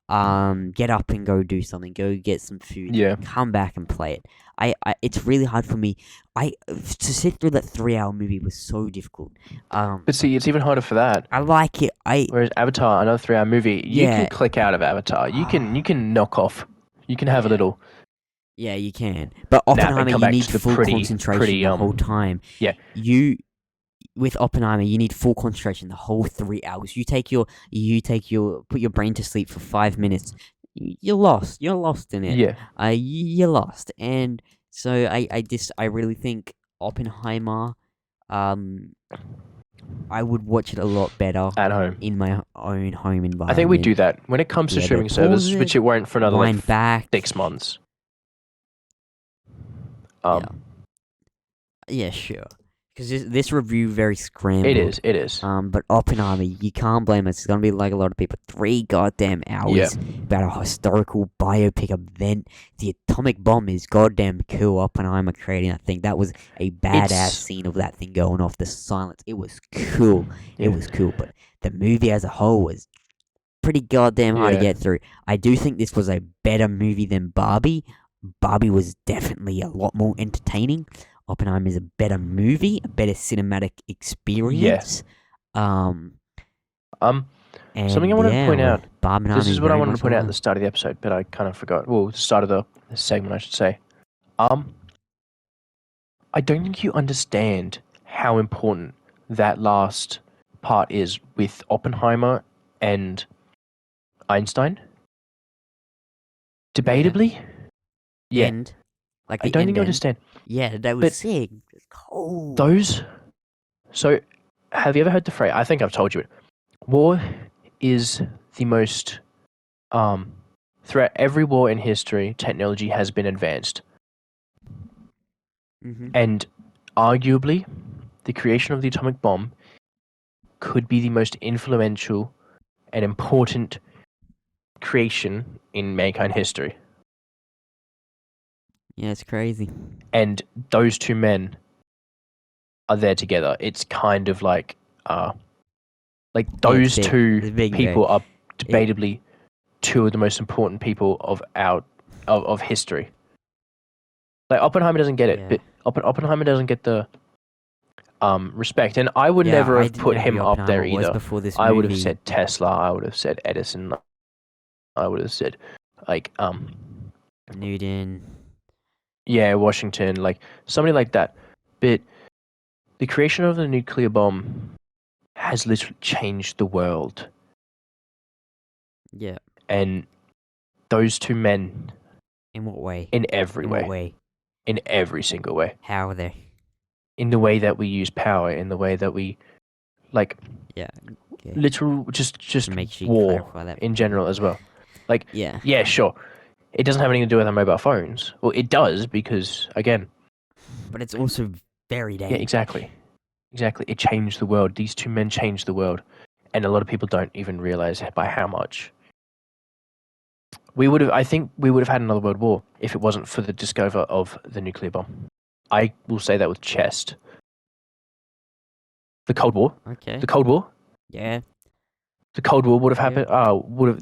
get up and go do something, go get some food, come back and play it. It's really hard for me. To sit through that 3-hour movie was so difficult. But see, it's even harder for that. I like it. Whereas Avatar, another 3-hour movie, you can click out of Avatar. You can knock off. You can have a little. Yeah, you can. But Oppenheimer, you need full concentration the whole time. Yeah. With Oppenheimer, you need full concentration the whole 3 hours. You put your brain to sleep for 5 minutes. You're lost. You're lost in it. Yeah. You're lost. And so I really think Oppenheimer, I would watch it a lot better at home in my own home environment. I think we do that when it comes to streaming service, which it won't for another back 6 months. Yeah, sure. Because this review very scrambled. It is. But Oppenheimer, you can't blame it. It's gonna be like a lot of people. 3 goddamn hours about a historical biopic event. The atomic bomb is goddamn cool. Oppenheimer creating that thing. That was a badass scene of that thing going off. The silence. It was cool. It was cool. But the movie as a whole was pretty goddamn hard to get through. I do think this was a better movie than Barbie. Barbie was definitely a lot more entertaining. Oppenheimer is a better movie, a better cinematic experience. Something I wanted to point out. Barbenheimer This is what I wanted to point out at alive. the start of the episode, but I kind of forgot. Well, the start of the segment, I should say. I don't think you understand how important that last part is with Oppenheimer and Einstein. Debatably, End. Like I the don't end think you end. understand. Yeah, that was But sick. It's cold. Those. So, have you ever heard the phrase? I think I've told you it. War is the most. Throughout every war in history, technology has been advanced. And arguably, the creation of the atomic bomb could be the most influential and important creation in mankind history. Yeah, it's crazy. And those two men are there together. It's kind of like those big. two It's big, people bro. are debatably two of the most important people of history. Like Oppenheimer doesn't get it, Yeah. but Oppenheimer doesn't get the respect, and I would Yeah, never I have didn't put know him who up there Oppenheimer was either. before this I would have movie. said Tesla. I would have said Edison. I would have said like Newton. yeah, Washington, like somebody like that. But the creation of the nuclear bomb has literally changed the world, Yeah. and those two men In what way? in every In way, what way? in every single way, How are they? in the way that we use power, in the way that we like Yeah. Okay. literal just Make sure you war clarify that in for general people. as well. Like Yeah. sure, it doesn't have anything to do with our mobile phones. Well, it does because again, But it's also very dangerous. yeah, exactly. It changed the world. These two men changed the world, and a lot of people don't even realize by how much. I think we would have had another world war if it wasn't for the discovery of the nuclear bomb. I will say that with chest. The Cold War. Okay. The Cold War. Yeah. The Cold War would have happened.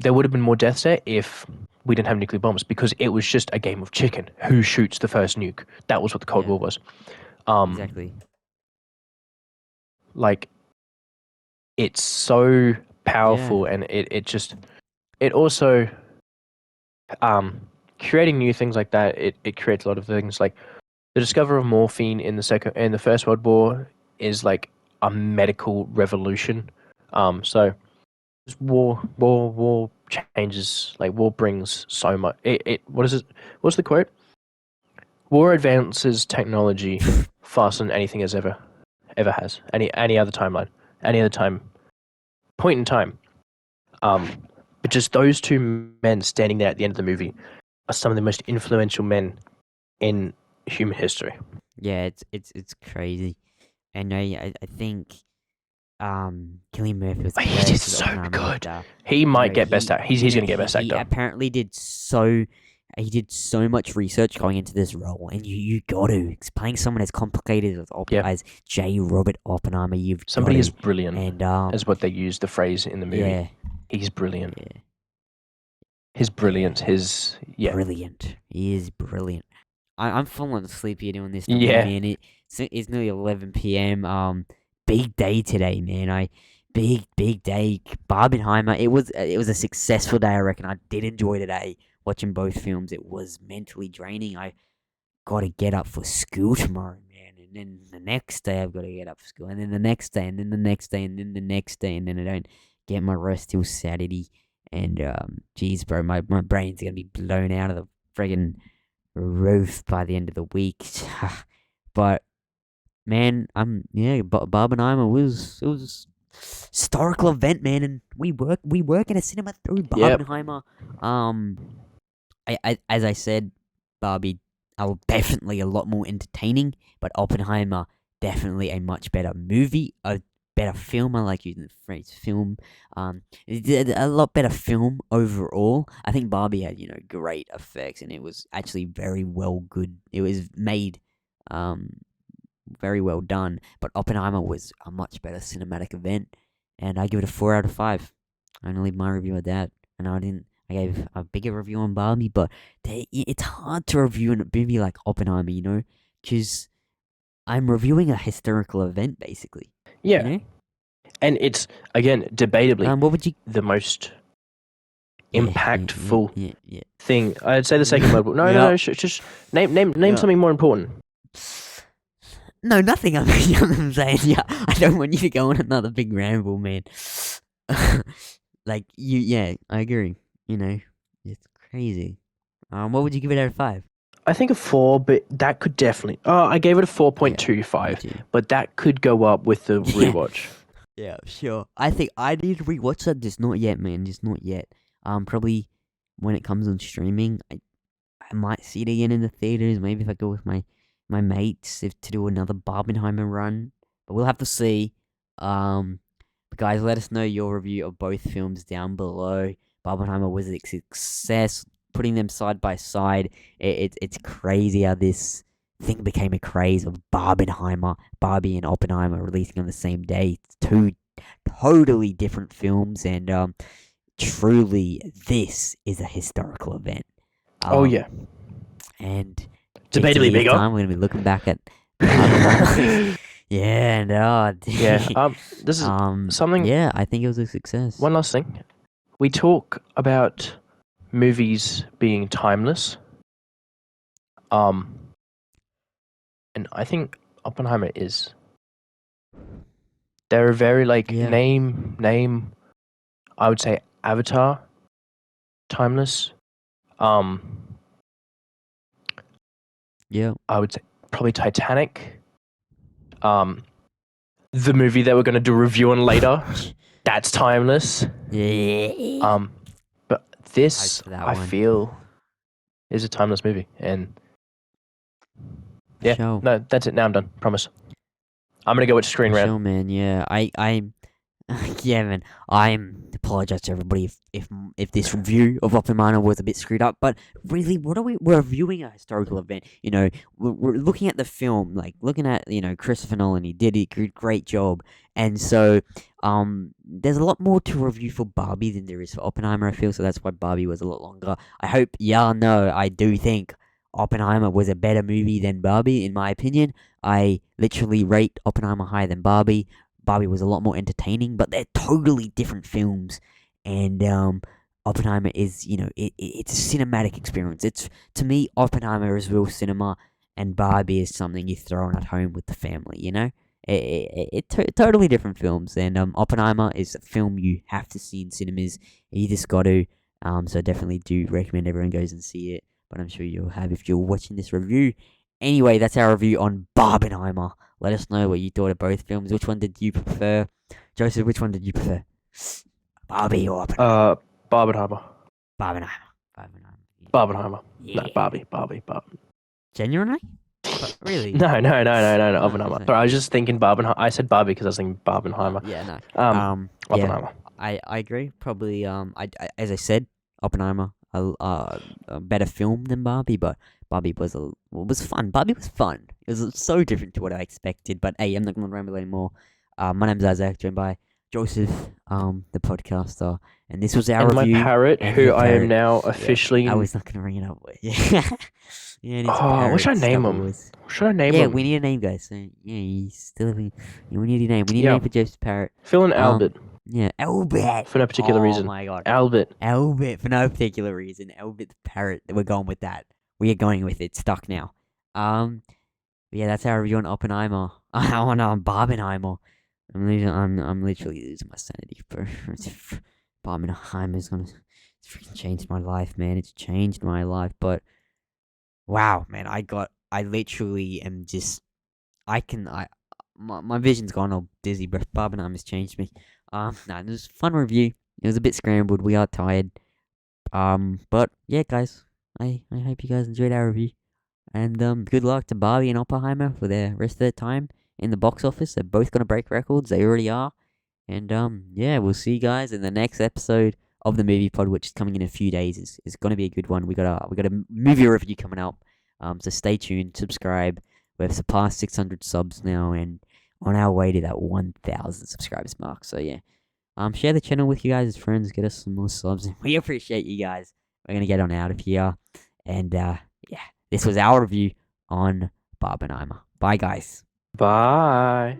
There would have been more deaths there if we didn't have nuclear bombs, because it was just a game of chicken. Who shoots the first nuke? That was what the Cold War was. Exactly. Like, it's so powerful, and it also creating new things like that. It creates a lot of things. Like the discovery of morphine in the First World War is like a medical revolution. So war changes, like war brings so much. What is it? What's the quote? War advances technology faster than anything has ever has. Any other timeline, any other point in time. But just those two men standing there at the end of the movie are some of the most influential men in human history. Yeah, it's crazy. And I think Cillian Murphy was He did so good. He might get best actor. He's going to get best He actor. apparently did so much research going into this role, and you got to. It's playing someone as complicated as J. Robert Oppenheimer. Somebody is brilliant, and as what they use the phrase in the movie. Yeah, he's brilliant. Yeah. His brilliance, brilliant. He is brilliant. I'm falling asleep here doing this. Man. It's nearly 11 p.m. Big day today, man. Big day. Barbenheimer. It was a successful day. I reckon. I did enjoy today watching both films. It was mentally draining. I got to get up for school tomorrow, man. And then the next day I've got to get up for school, and then the next day, and then the next day, and then the next day, and then I don't get my rest till Saturday. And geez, bro, my brain's gonna be blown out of the friggin' roof by the end of the week. But man, Barbenheimer was historical event, man, and we work in a cinema through Barbenheimer. As I said, Barbie definitely a lot more entertaining, but Oppenheimer definitely a much better movie, a better film. I like using the phrase film. A lot better film overall. I think Barbie had great effects, and it was actually very well good. It was made very well done, but Oppenheimer was a much better cinematic event, and I give it a 4 out of 5. I'm gonna leave my review at that. I gave a bigger review on Barbie, but it's hard to review a movie like Oppenheimer, because I'm reviewing a historical event, basically. Yeah. And it's, again, debatably what would you the most impactful yeah. thing. I'd say the Second World War. No, just name something more important. No, nothing. I'm saying, I don't want you to go on another big ramble, man. I agree. It's crazy. What would you give it out of 5? I think a 4, but that could definitely. I gave it a 4.25, but that could go up with the rewatch. Yeah, sure. I think I need to rewatch that. Just not yet, man. Just not yet. Probably when it comes on streaming, I might see it again in the theaters. Maybe if I go with my mates to do another Barbenheimer run. But we'll have to see. But guys, let us know your review of both films down below. Barbenheimer was a success. putting them side by side, it's crazy how this thing became a craze of Barbenheimer, Barbie and Oppenheimer releasing on the same day. It's two totally different films, and truly, this is a historical event. Oh yeah, and debatably 50 years bigger. time, we're gonna be looking back at Barbenheimer. Yeah, and Yeah. This is something. Yeah, I think it was a success. One last thing. We talk about movies being timeless. And I think Oppenheimer is. They're very name. I would say Avatar, timeless. Yeah. I would say probably Titanic. The movie that we're going to do a review on later, that's timeless. Yeah. But this, that I one. feel, is a timeless movie, and yeah, Sure. no, that's it. Now I'm done. Promise. I'm gonna go with screen rant. Sure, man. Yeah, I'm. Yeah, man. I'm apologize to everybody if this review of Oppenheimer was a bit screwed up, but really, what are we're reviewing a historical event. You know, we're looking at the film, like looking at Christopher Nolan. He did a great job, and so there's a lot more to review for Barbie than there is for Oppenheimer. I feel so that's why Barbie was a lot longer. I hope y'all know I do think Oppenheimer was a better movie than Barbie, in my opinion. I literally rate Oppenheimer higher than Barbie. Barbie was a lot more entertaining, but they're totally different films. And Oppenheimer is, it's a cinematic experience. It's, to me, Oppenheimer is real cinema, and Barbie is something you throw on at home with the family. It's totally different films. And Oppenheimer is a film you have to see in cinemas. You just got to. So definitely do recommend everyone goes and see it. But I'm sure you'll have if you're watching this review. Anyway, that's our review on Barbenheimer. Let us know what you thought of both films. Which one did you prefer? Joseph, which one did you prefer? Barbie or Oppenheimer? Barbenheimer. Barbenheimer. Yeah. No, Barbie. Genuinely? Really? No, Oppenheimer. Sorry, I was just thinking Barbenheimer. I said Barbie because I was thinking Barbenheimer. Yeah, no. Oppenheimer. I agree. Probably, as I said, Oppenheimer, a better film than Barbie, but Barbie was fun. Barbie was fun. It was so different to what I expected. But hey, I'm not gonna ramble anymore. My name's Isaac, joined by Joseph, the podcaster, and this was our review. My parrot, who I am now officially. Yeah, I was not gonna ring it up. Yeah. What should I name him? Yeah, we need a name, guys. So, yeah, we need a name. We need a name for Joseph's parrot. Phil and Albert. Yeah, Albert. For no particular reason. Oh my god. Albert, for no particular reason. Albert the parrot. We're going with that. We are going with it. Stuck now. Yeah, that's our review on Oppenheimer. On Barbenheimer. I'm literally losing my sanity, bro. Barbenheimer's gonna freaking change my life, man. It's changed my life, but wow, man, I literally am just, my vision's gone all dizzy, bro. Barbenheimer's changed me. It was a fun review. It was a bit scrambled. We are tired. But yeah, guys, I hope you guys enjoyed our review. And good luck to Barbie and Oppenheimer for the rest of their time in the box office. They're both gonna break records. They already are. And yeah, we'll see you guys in the next episode of the Movie Pod, which is coming in a few days. Is gonna be a good one. We got a movie review coming up. So stay tuned, subscribe. We've surpassed 600 subs now, and on our way to that 1,000 subscribers mark. So yeah, share the channel with you guys as friends. Get us some more subs. We appreciate you guys. We're gonna get on out of here, and yeah, this was our review on Barbenheimer. Bye, guys. Bye.